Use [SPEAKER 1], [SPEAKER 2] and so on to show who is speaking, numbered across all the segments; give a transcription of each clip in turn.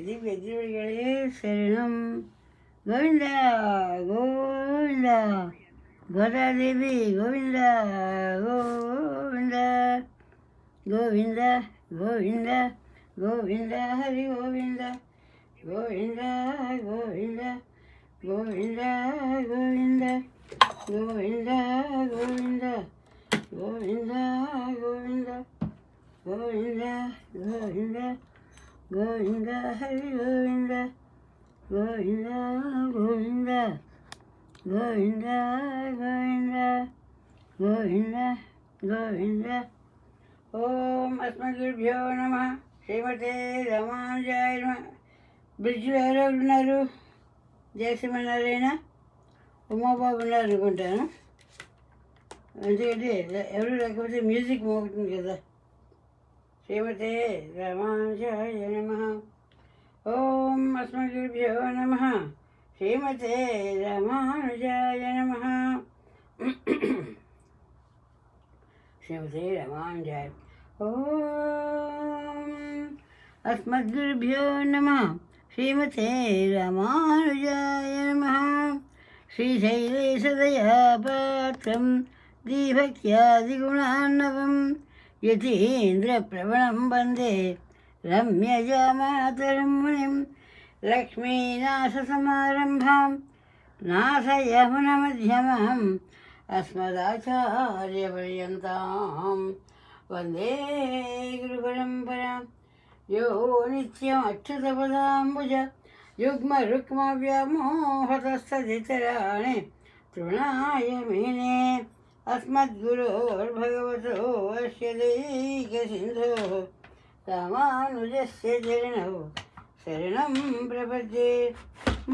[SPEAKER 1] திவ்யதிருவடிகளே சரணம். கோவிந்தா கோவிந்தா, கோதாதேவி கோவிந்தா கோவிந்தா, கோவிந்தா கோவிந்தா கோவிந்தா, ஹரி கோவிந்தா கோவிந்தா கோவிந்தா கோவிந்தா கோவிந்தா கோவிந்தா கோவிந்தா கோவிந்தா கோவிந்தா கோவிந்தா கோவிந்தா கோவிந்தா, ஹரி கோவிந்தா கோவிந்தா கோவிந்தா கோவிந்தா கோவிந்தா கோவிந்தா கோவிந்தா. ఓం అస్మద్గురుభ్యో నమ. శ్రీమతే రామానుజాయ నమ. బ్రిడ్జ్లో ఎవరో ఉన్నారు? జయసింహనారాయణ, ఉమాబాబు ఉన్నారు అనుకుంటాను. ఎందుకంటే ఎవరు లేకపోతే మ్యూజిక్ మోగుతుంది కదా. శ్రీమతే రామానుజాయ నమ. ఓం అస్మద్గురుభ్యో నమ. శ్రీమతే రామానుజాయ నమ. శ్రీమతే రామానుజాయ. ఓం అస్మద్గురుభ్యో నమ. శ్రీమతే రామానుజాయ నమ. శ్రీశైలేశదయాపాత్రం దీభక్త్యాదిగుణాన్నవం యతీంద్రప్రవణం వందే రమ్యజామాతరం మునిం. లక్ష్మీనాథసమారంభాం నాథయమునమధ్యమాం అస్మదాచార్యపర్యంతాం వందే గురుపరంపరాం. యో నిత్యమచ్యుతపదాంబుజ యుగ్మరుక్మవ్యామోహతస్తదితరాణి తృణాయ మేనే. అస్మద్గురోర్భగవతో అస్య దైకసింధోః రామానుజస్య చరణౌ శరణం ప్రపద్యే.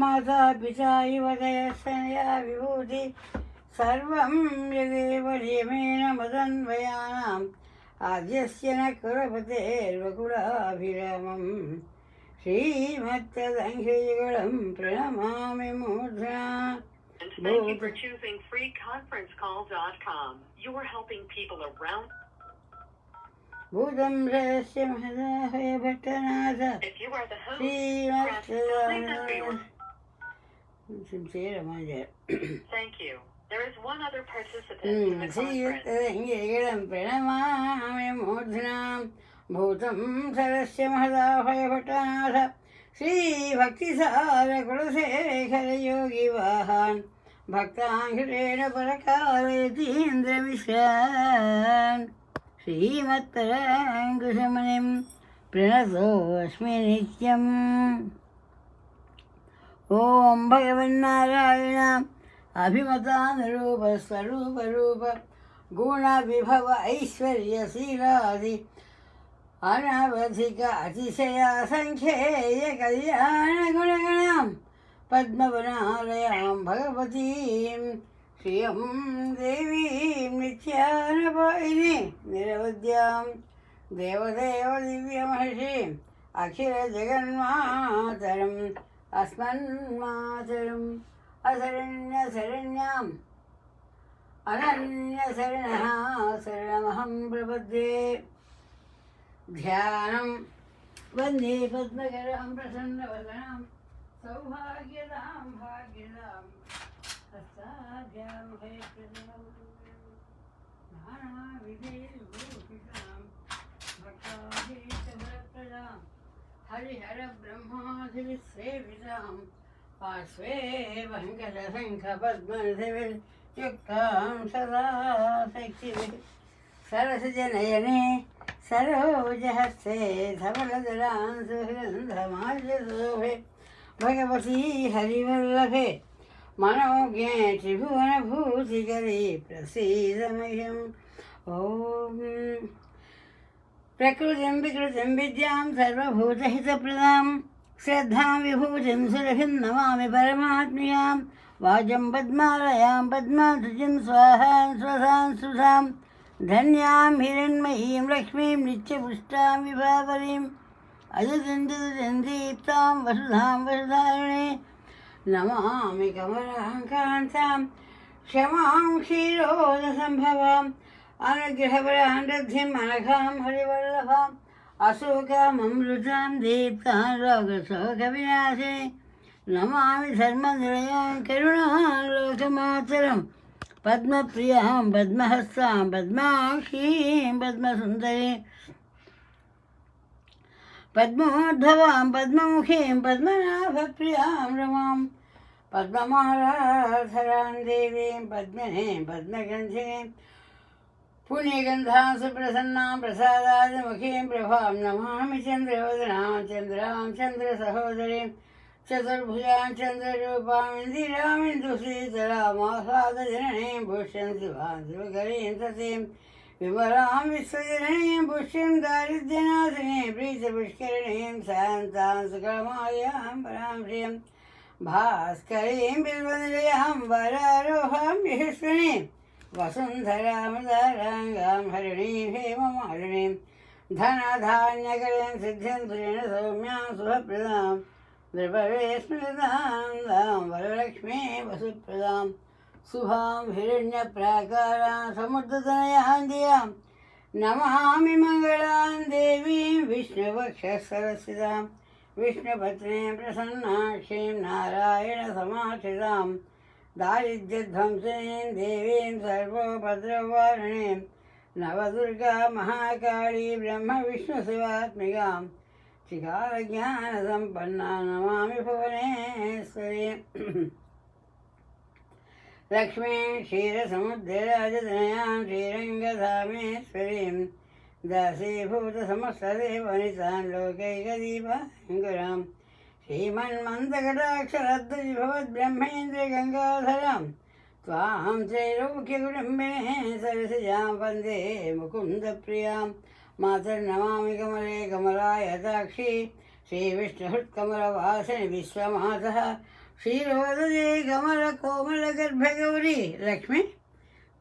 [SPEAKER 1] మాతాపితా యువతయస్తనయా విభూతి సర్వం యదేవ నియమేన మదన్వయానాం ఆద్యస్య న కులపతేర్వకులాభిరామం. శ్రీమత్తదంఘ్రియుగళం ప్రణమామి మూర్ధ్నా.
[SPEAKER 2] Thank you for choosing freeconferencecall.com. You are helping people around.
[SPEAKER 1] భూతం రహస్య మహదాహయ భట్టనాథ
[SPEAKER 2] If you are the host,
[SPEAKER 1] శ్రీమత్రమాజ.
[SPEAKER 2] thank you. There is one other participant in the conference.
[SPEAKER 1] శ్రీయుక్తదంఘ్రియుగళం ప్రణమామి మూర్ధ్నా. భూతం సరస్య మహదాహయ భట్టనాథ శ్రీభక్తిసార కులశేఖర యోగి వాహాన్ భక్తాంఘ్రేణ పరకాలయతీంద్రమిశ్రాన్. శ్రీమత్తరాంకుశమనిం ప్రణతోస్మి నిత్యం. ఓం భగవన్నారాయణ అభిమతానురూపస్వరూపరూప గుణ విభవ ఐశ్వర్యశీలాది అనవధిక అతిశయాసంఖ్యేయ కళ్యాణ గుణగణాం పద్మవనాలయాం భగవతీం శ్రియం దేవీం నిత్యానపాయిని నిరవద్యాం దేవదేవ దివ్యమహర్షిం అఖిల జగన్మాతరం అస్మన్మాతరం అశరణ్య శరణ్యాం అనన్య శరణః శరణమహం ప్రపద్యే. ధ్యానం వందే పద్మకరాం ప్రసన్నవదనాం సౌభాగ్యదాం భాగ్యదాం హస్తాభ్యాం హయప్రదాం నానావిధైర్భూషితాం భక్తాభీష్టవరప్రదాం హరిహర బ్రహ్మాదివిసేవితాం పార్శ్వే వెంకటశంఖపద్మనిధివిర్యుక్తాం సదా శక్తిభిః సరసజనయనే సరోజహస్తే ధవళదలాం సుగంధమాల్యశోభే. భగవతీ హరివల్లభే మనోజ్ఞే త్రిభువనభూతికరీ ప్రసీద మహ్యం. ఓం ప్రకృతిం వికృతిం విద్యాం సర్వభూతహితప్రదాం శ్రద్ధాం విభూతిం సురభిం నమామి పరమాత్మ్యాం. వాజం పద్మాలయాం పద్మాధృతిం స్వాహాం స్వధాం సుధాం ధన్యాం హిరణ్మయీం లక్ష్మీం నిత్యపుష్టాం విభావరీం అజదందీప్తాం వసుధాం వసుధారిణే. నమామి కమలాం కాంతాం క్షమాం క్షీరోదసంభవాం అనుగ్రహపరాం రద్ధిం అనఘాం హరివల్లభాం అశోకమృతాం దీప్తాం లోకశోకవినాశే నమామి ధర్మనిలయాం కరుణాలోకమాతరం పద్మప్రియాం పద్మహస్తాం పద్మాక్షీం పద్మసుందరీం పద్మోద్భవాం పద్మముఖీం పద్మనాభప్రియాం రమాం పద్మమాలాధరాం దేవీం పద్మినీం పద్మగంధీం పుణ్యగంధాం సుప్రసన్నాం ప్రసాదాదిముఖీం ప్రభాం నమామి చంద్రవదనాం చంద్రాం చంద్రసహోదరీం చతుర్భుజాం చంద్రరూపాం ఇందిరామిందుశ్రీతరామాహ్లాదజననీం పుష్యం శివాం శివకరీం సతీం విమలాం విశ్వజననీం పుష్యం దారిద్ర్యనాశినీం ప్రీతపుష్కరిణీం శాంతాం సుఖమాయాం పరాం శ్రియం భాస్కరీం బిల్వనిలయాం వరారోహాం యశస్వినీం వసుంధరామదారాంగాం హరిణీం హేమమాలినీం ధనధాన్యకరీం సిద్ధిం సురేణ సౌమ్యాం శుభప్రదాం ద్రవే స్మృతాం దాం వరలక్ష్మీ వసుప్రదాం శుభాం హిరణ్యప్రాకారాం సముద్రతనయాం దియాం నమామి మంగళాం దేవీం విష్ణువక్షసరసిదాం విష్ణుపత్నీం ప్రసన్నాక్షీం నారాయణ సమాశ్రితాం దారిద్ర్యధ్వంసినీం దేవీం సర్వోపద్రవారిణీం నవదుర్గా మహాకాళీ బ్రహ్మ విష్ణు శివాత్మికాం శ్రీకారజ్ఞానసంపన్నా నమామి భువనేశ్వరీం లక్ష్మీం క్షీరసముద్రరాజతనయాం శ్రీరంగధామేశ్వరీం దాసీభూతసమస్తదేవనితాం లోకైకదీపాంకురాం శ్రీమన్మందకటాక్షరద్భవద్బ్రహ్మేంద్రగంగాధరాం త్వాం త్రైలోక్యకుటుంబినే సరసిజాం వందే ముకుందప్రియాం మాతర్నమామి కమలే కమలాయతాక్షి శ్రీవిష్ణుహృత్కమలవాసిని విశ్వమాతః క్షీరోదయే కమలకోమలగర్భగౌరీ లక్ష్మి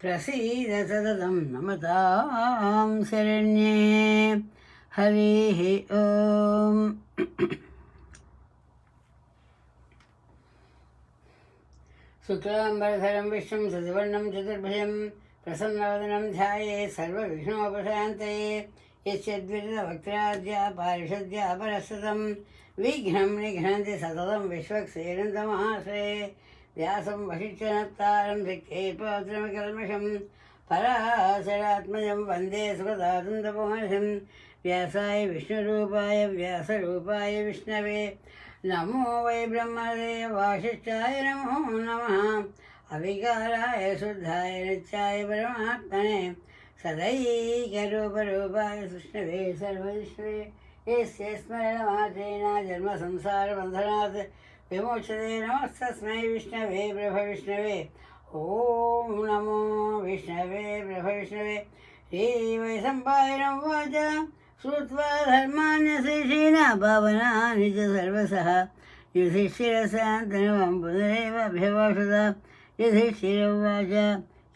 [SPEAKER 1] ప్రసీద సతతం నమతాం శరణ్యే. హరి ఓం. శుక్లాంబరధరం విష్ణుం శశివర్ణం చతుర్భుజం ప్రసన్నవదనం ధ్యాయేత్ సర్వవిఘ్నోపశాంతయే. యస్యద్విరదవక్త్రాద్యా పారిషద్యా పరస్సతం విఘ్నం నిఘ్నంతి సతతం విశ్వక్సేనంతమాశ్రయే. వ్యాసం వశిష్ఠనప్తారం ధిక్కేపత్రమికల్మషం పరాశరాత్మజం వందే సుఖదాతంతమహర్షిం. వ్యాసాయ విష్ణురూపాయ వ్యాసరూపాయ విష్ణవే నమో వై బ్రహ్మదేవ వాసిష్ఠాయ నమో నమః. అవికారాయ శుద్ధాయ నిత్యాయ పరమాత్మనే సదైకరూపరూపాయ విష్ణవే సర్వవిష్ణవే. యస్య స్మరణమాత్రేణ జన్మ సంసారబంధనాత్ విమోచతే. నమస్తస్మై విష్ణవే ప్రభవిష్ణవే. ఓం నమో విష్ణవే ప్రభవిష్ణవే. శ్రీవైశంపాయనం వాచ శ్రుత్వా ధర్మాన్యశేషేణ భావనాని చ సర్వసః యుధిష్ఠిరశాంతనువం పునరేవ అభ్యవాషత. యుధిష్ఠిరోవాచ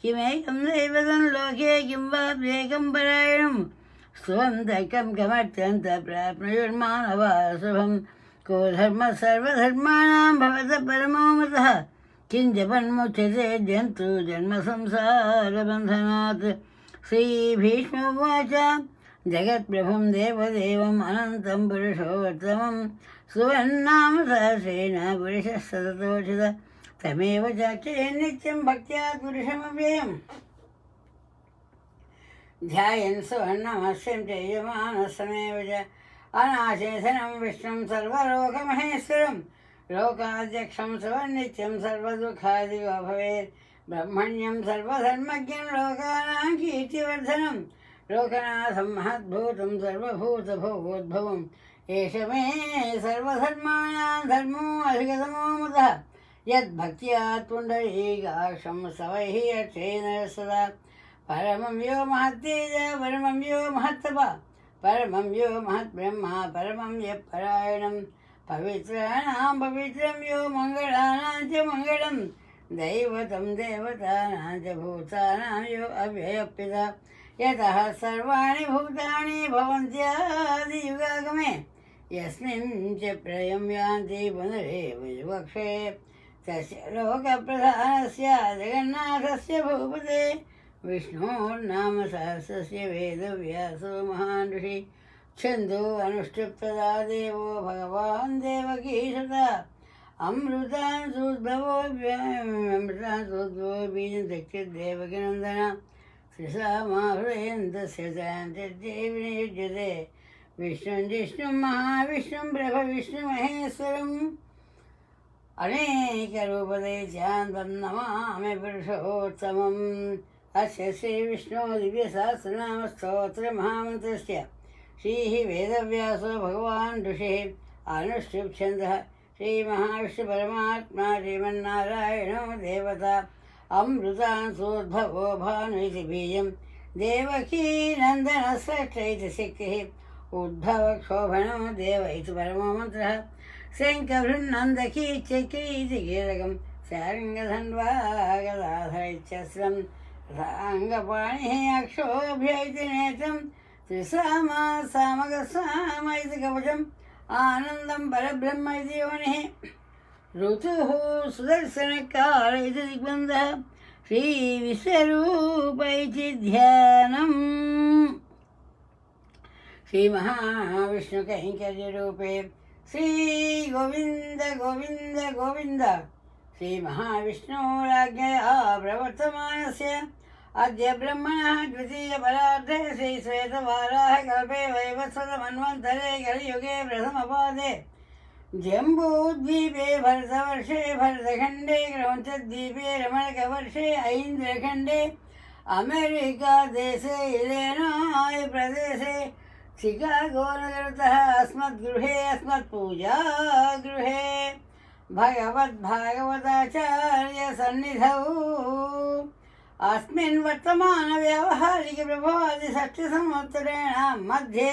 [SPEAKER 1] కిమేకం దైవతం లోకే కిం వాప్యేకం పరాయణం స్వంతకం కమత్యంత ప్రాప్నుయుర్మానవా శుభం. కో ధర్మ సర్వధర్మాణాం భవత పరమో మతః కిం జపన్ముచ్యతే జంతు జన్మ సంసారబంధనాత్. శ్రీభీష్మోవాచ జగత్ప్రభుం దేవదేవం అనంతం పురుషోత్తమం సువర్నామ సహస్రేణ పురుషः సతతోచిత. తమేవ చార్చయే నిత్యం భక్త్యా పురుషమవ్యయం ధ్యాయన్ సువర్ణమస్యం చ యజమానస్సమేవ చ. అనాశేషనం విష్ణుం సర్వలోకమహేశ్వరం లోకాధ్యక్షం సువర్నిత్యం సర్వదుఃఖాదిగో భవేత్. బ్రహ్మణ్యం సర్వధర్మజ్ఞం లోకానాం కీర్తివర్ధనం లోకనాథం మహద్భూతం సర్వభూతభోగోద్భవం. ఏష మే సర్వధర్మాణాం ధర్మో అధిగతమో మతః యద్భక్త్యా పుండరీకాక్షం సవైః అర్చేన సదా. పరమం యో మహత్తేజ పరమం యో మహత్తప పరమం యో మహద్బ్రహ్మ పరమం యఃపరాయణం. పవిత్రాణాం పవిత్రం యో మంగళానాం చ మంగళం దైవతం దేవతానాం చ భూతానాం యో అవ్యయః. యతః సర్వాణి భూతాని భవంత్యాదియుగాగమే యస్మిన్ చ ప్రళయం యాంతి పునరేవ యుగక్షయే. తస్య లోకప్రధానస్య జగన్నాథస్య భూపతే విష్ణోర్నామ సహస్రస్య వేదవ్యాసో మహాన్ ఋషి. छन्दो अनुष्टुप्तदा देवो भगवान् देवकीसुता अमृतांसुद्भवो बीजं त्यक्तदेवकीनन्दन श्रीसामाहृदयन्तस्य जयन्त्यदेवी नियुज्यते विष्णुं जिष्णुं महाविष्णुं ब्रह्मविष्णुमहेश्वरम् अनेकरूपदैत्यान्तं नमामि पुरुषोत्तमम् अस्य श्रीविष्णो दिव्यसहस्रनामस्तोत्रमहामन्त्रस्य श्रीः वेदव्यासो भगवान् ऋषिः अनुष्टुप्छन्दः श्रीमहाविष्णुपरमात्मा श्रीमन्नारायणो देवता अमृतांसोद्भवो भानु इति बीजं देवकीनन्दनस्रष्ट इति शक्तिः उद्भवक्षोभणो देव इति परमो मन्त्रः शङ्खभृन्नन्दकी चक्री इति कीलकं सारङ्गधन्वागदाधर इत्यस्त्रं अङ्गपाणिः अक्षोभ्य इति नेत्रं त्रिसामा सामगसाम इति कवचम् आनन्दं परब्रह्म इति योनिः ऋतुः सुदर्शनकाल इति दिग्बन्धः श्रीविश्वरूप इति ध्यानम् श्रीमहाविष्णुकैङ्कर्यरूपे श्रीगोविन्द गोविन्द गोविन्द श्रीमहाविष्णोराज्ञया प्रवर्तमानस्य अद्य ब्रह्मणः द्वितीयपरार्धे श्रीश्वेतवाराहकल्पे वैवत्सवमन्वन्तरे कलियुगे प्रथमपादे जम्बूद्वीपे भरतवर्षे भरतखण्डे क्रौञ्चद्वीपे रमणकवर्षे ऐन्द्रखण्डे अमेरिकादेशे इलेनाय् प्रदेशे शिकागोनगरतः अस्मद्गृहे अस्मत्पूजागृहे भगवद्भागवताचार्यसन्निधौ अस्मिन् वर्तमानव्यावहारिकप्रभादिषष्ठसंवत्सरेण मध्ये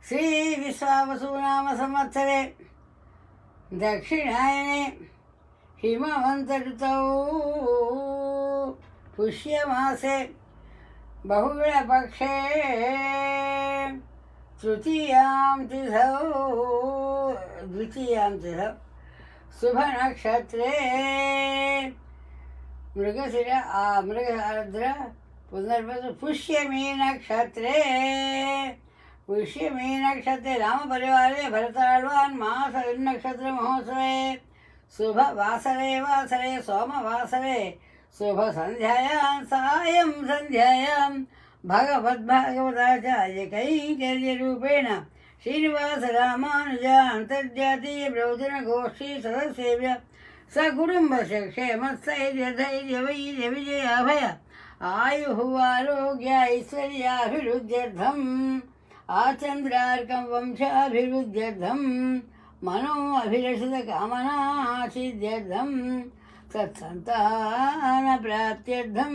[SPEAKER 1] श्रीविश्वावसुनामसंवत्सरे दक्षिणायने हिमवन्तऋतौ पुष्यमासे बहुविधपक्षे द्वितीयां तिथौ शुभनक्षत्रे मृगशिर पुनर्वसु पुष्यमीनक्षत्रे रामपरिवारे भरताळ्वान् मास नक्षत्रमहोत्सवे शुभवासरे सोमवासरे शुभसन्ध्यायां सायं सन्ध्यायां भगवद्भागवताचार्यकैङ्कर्यरूपेण श्रीनिवासरामानुजा अन्तर्जातीयप्रवचनगोष्ठी सदस्येभ्य सकुटुम्बस्य क्षेमस्थैर्यधैर्यवैर्यविजयाभय आयुः आरोग्य ऐश्वर्याभिवृद्ध्यर्थम् आचन्द्रार्कं वंशाभिवृद्ध्यर्थं मनो अभिलषितकामनासिद्ध्यर्थं सत्सन्तानप्राप्त्यर्थं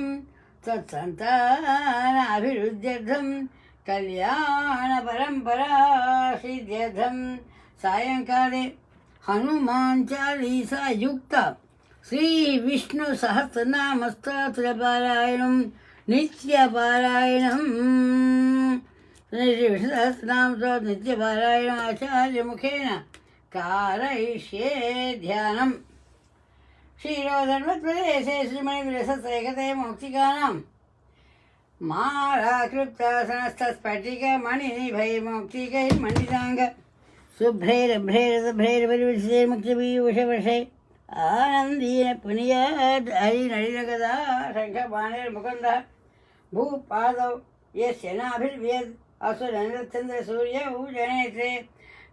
[SPEAKER 1] सत्सन्तानाभिवृद्ध्यर्थं कल्याणपरम्परासिद्ध्यर्थं सायङ्काले हनुमान चालीसा युक्त श्री विष्णु सहस्रनाम स्तोत्रपारायणं नित्यपारायणं श्री विष्णु सहस्रनाम स्तोत्र नित्यपारायणम् आचार्यमुखेन कारयिष्ये ध्यानम् क्षीरोधर्मप्रदेशे श्रीमणिविलसैकते मौक्तिकानां मालाकृप्तासनस्थस्फटिकमणिनिभैर्मौक्तिकैर्मण्डिताङ्ग शुभ्रैरभ्रैरभ्रैर्वरिविषयमुक्तिपीयूषवर्षे आनन्दीन पुनीयाद् हरिनलिनगदा शङ्खपाणिर्मुकुन्दः भूपादौ यस्य नाभिर्व्यद् असुरनरचन्द्रसूर्यौ जनेत्रे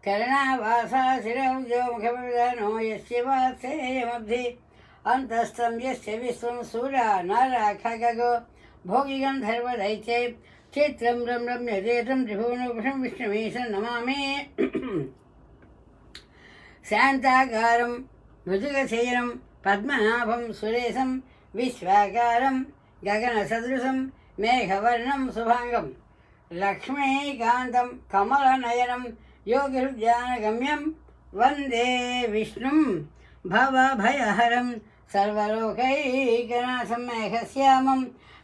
[SPEAKER 1] कर्णावासा शिरौ जो मुखविधानो यस्य वात्सेयमब्धि अन्तस्थं यस्य विश्वं सूरा नरा खगो भोगिगन्धर्वदैत्ये चित्रं रम्यजेतं त्रिभुवनोपशं विष्णुमीशं नमामि शान्ताकारं मृदुगशयनं पद्मनाभं सुरेशं विश्वाकारं गगनसदृशं मेघवर्णं शुभाङ्गं लक्ष्मीकान्तं कमलनयनं योगिहृद्यानगम्यं वन्दे विष्णुं भवभयहरं सर्वलोकैकनाथं मेघश्यामं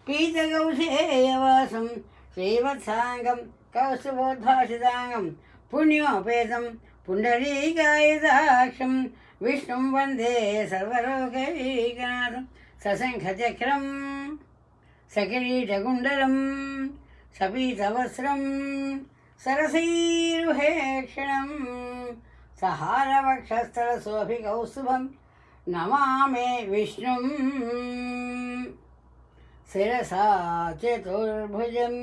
[SPEAKER 1] पीतकौशेयवासं श्रीवत्साङ्गं कौस्तुभोद्भासिताङ्गं पुण्योपेतं पुण्डरीकायुधाक्षं विष्णुं वन्दे सर्वलोकैकनाथं सशङ्खचक्रं सकिरीटकुण्डलं सपीतवस्त्रं సరసీరుహేక్షణం సహారవక్షస్థలశోభికౌస్తుభం నమామి విష్ణుం శిరసా చతుర్భుజం.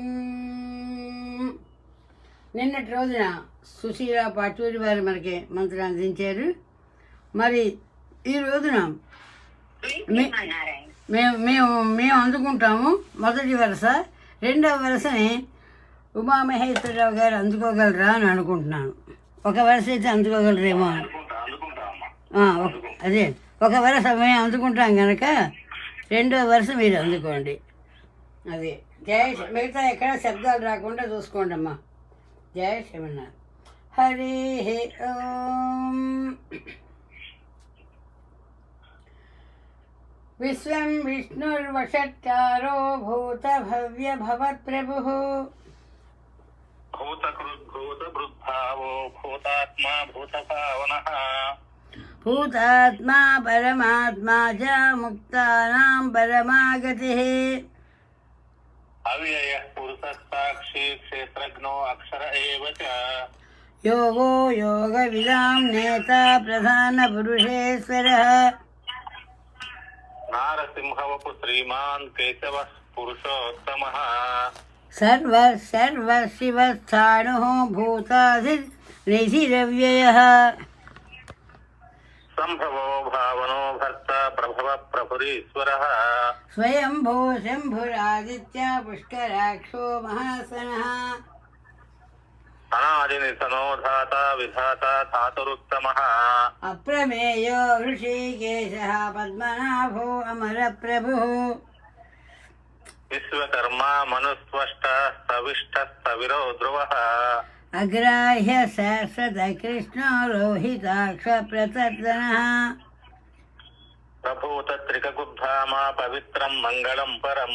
[SPEAKER 1] నిన్నటి రోజున సుశీల పాటూరి వారు మనకి మంత్రం అందించారు. మరి ఈ రోజున మేము అందుకుంటాము మొదటి వరుస. రెండవ వరుసని ఉమామహేశ్వరరావు గారు అందుకోగలరా అని అనుకుంటున్నాను. ఒక వరుస అయితే అందుకోగలరేమో. అదే ఒక వరుస మేము అందుకుంటాం కనుక రెండవ వరుస మీరు అందుకోండి. అదే జయ మిగతా ఎక్కడ శబ్దాలు రాకుండా చూసుకోండి అమ్మా. జయ శ్రీమన్నారాయణ. హరి ఓం. విశ్వం విష్ణుర్వషట్కారో భూత భవ్య భవత్ప్రభుః
[SPEAKER 3] భూతకృద్భూతభృద్భావో భూతాత్మా భూతపావనః
[SPEAKER 1] భూతాత్మా పరమాత్మా చ ముక్తానాం పరమాగతిః
[SPEAKER 3] అవ్యయః పురుషः సాక్షి క్షేత్రజ్ఞో అక్షర ఏవ చ
[SPEAKER 1] యోగో యోగవిదాం నేత ప్రధాన పురుషేశ్వరః
[SPEAKER 3] నారసింహవపు శ్రీమాన్ కేశవః పురుషోత్తమః
[SPEAKER 1] సర్వ శివస్థాణుః భూతాదిర్నిధిరవ్యయః
[SPEAKER 3] సంభవో భావనో భర్త ప్రభవ ప్రభురీశ్వరః
[SPEAKER 1] స్వయంభూ శంభురాదిత్య పుష్కరాక్షో మహాసనః
[SPEAKER 3] అనాదినిధనో ధాత విధాత ధాతురుత్తమః
[SPEAKER 1] అప్రమేయో ఋషికేశః పద్మనాభో అమరప్రభుః
[SPEAKER 3] విశ్వకర్మా మనుస్వష్ట స్థవిష్ట స్థవిరో ధ్రువః
[SPEAKER 1] అగ్రాహ్య శాశ్వత కృష్ణో రోహితాక్ష ప్రతర్దనః
[SPEAKER 3] ప్రభూత త్రికగుబ్ధామ పవిత్రం మంగళం పరం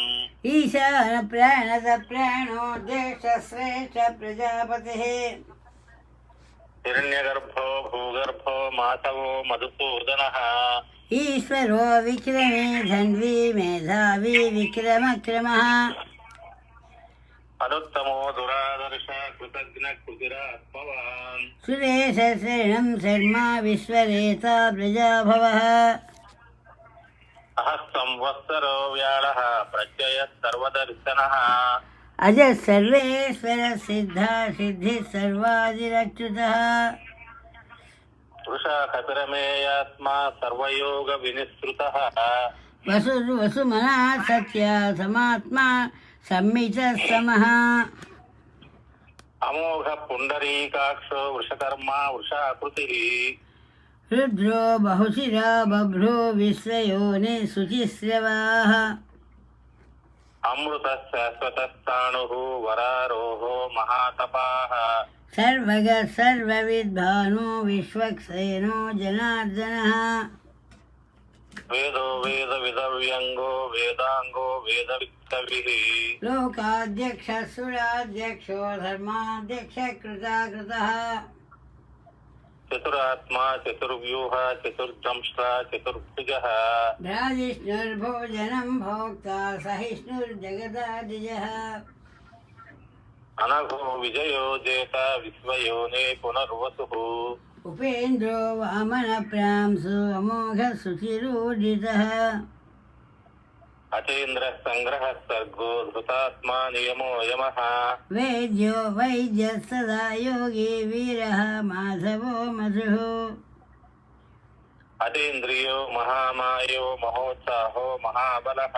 [SPEAKER 1] ఈశాన ప్రాణద ప్రాణో జ్యేష్ఠ శ్రేష్ఠ ప్రజాపతిః
[SPEAKER 3] హిరణ్యగర్భో భూగర్భో మాధవో మధుసూదనః
[SPEAKER 1] ఈశ్వరో విక్రమే ధన్వీ మేధావి విక్రమక్రమః
[SPEAKER 3] అనుత్తమో దురాదర్శ కృతజ్ఞ కుతిరాత్మవాన్
[SPEAKER 1] సురేశ శరణం శర్మా విశ్వరేత ప్రజాభవః
[SPEAKER 3] అహః సంవత్సరో వ్యాళః ప్రత్యయ సర్వదర్శనః
[SPEAKER 1] అజ సర్వేశ్వర సిద్ధ సిద్ధి సర్వాదిరచ్యుతః
[SPEAKER 3] వృషా కపిరమేయాత్మా సర్వయోగ వినిసృతః
[SPEAKER 1] వసుమనా సత్య సమాత్మా సంమిత సమః
[SPEAKER 3] అమోఘ పుండరీకాక్షో వృషకర్మా వృషాకృతిః
[SPEAKER 1] రుద్రో బహుశిరా బభ్రో విశ్వయోని శుచిశ్రవాః
[SPEAKER 3] అమృత శాశ్వతస్థాణుః వరారోహో మహాతపాః
[SPEAKER 1] సర్వగ సర్వవిద్భానో విశ్వక్సేనో జనార్దనః
[SPEAKER 3] వేదో వేద విదవ్యంగో వేదాంగో వేద విత్తవిః
[SPEAKER 1] లోకాధ్యక్ష సురాధ్యక్షో ధర్మాధ్యక్ష కృతాకృతః
[SPEAKER 3] చతురాత్మా చతుర్వ్యూహ చతుర్దంష్ట్ర చతుర్భుజః
[SPEAKER 1] భ్రాజిష్ణుర్భోజనం భోక్తా సహిష్ణుర్జగదాదిజః
[SPEAKER 3] అనఘో విజయో జేత విశ్వయోనే పునర్వసుః
[SPEAKER 1] ఉపేంద్రో వామన ప్రాంశు అమోఘ శుచిరూఢితః
[SPEAKER 3] అచేంద్ర సంగ్రహ సర్గో ధృతాత్మా నియమో యమః
[SPEAKER 1] వేద్యో వైద్య సదా యోగి వీరః మాధవో మధుః
[SPEAKER 3] అతీంద్రియో మహామాయో మహోత్సాహో మహాబలః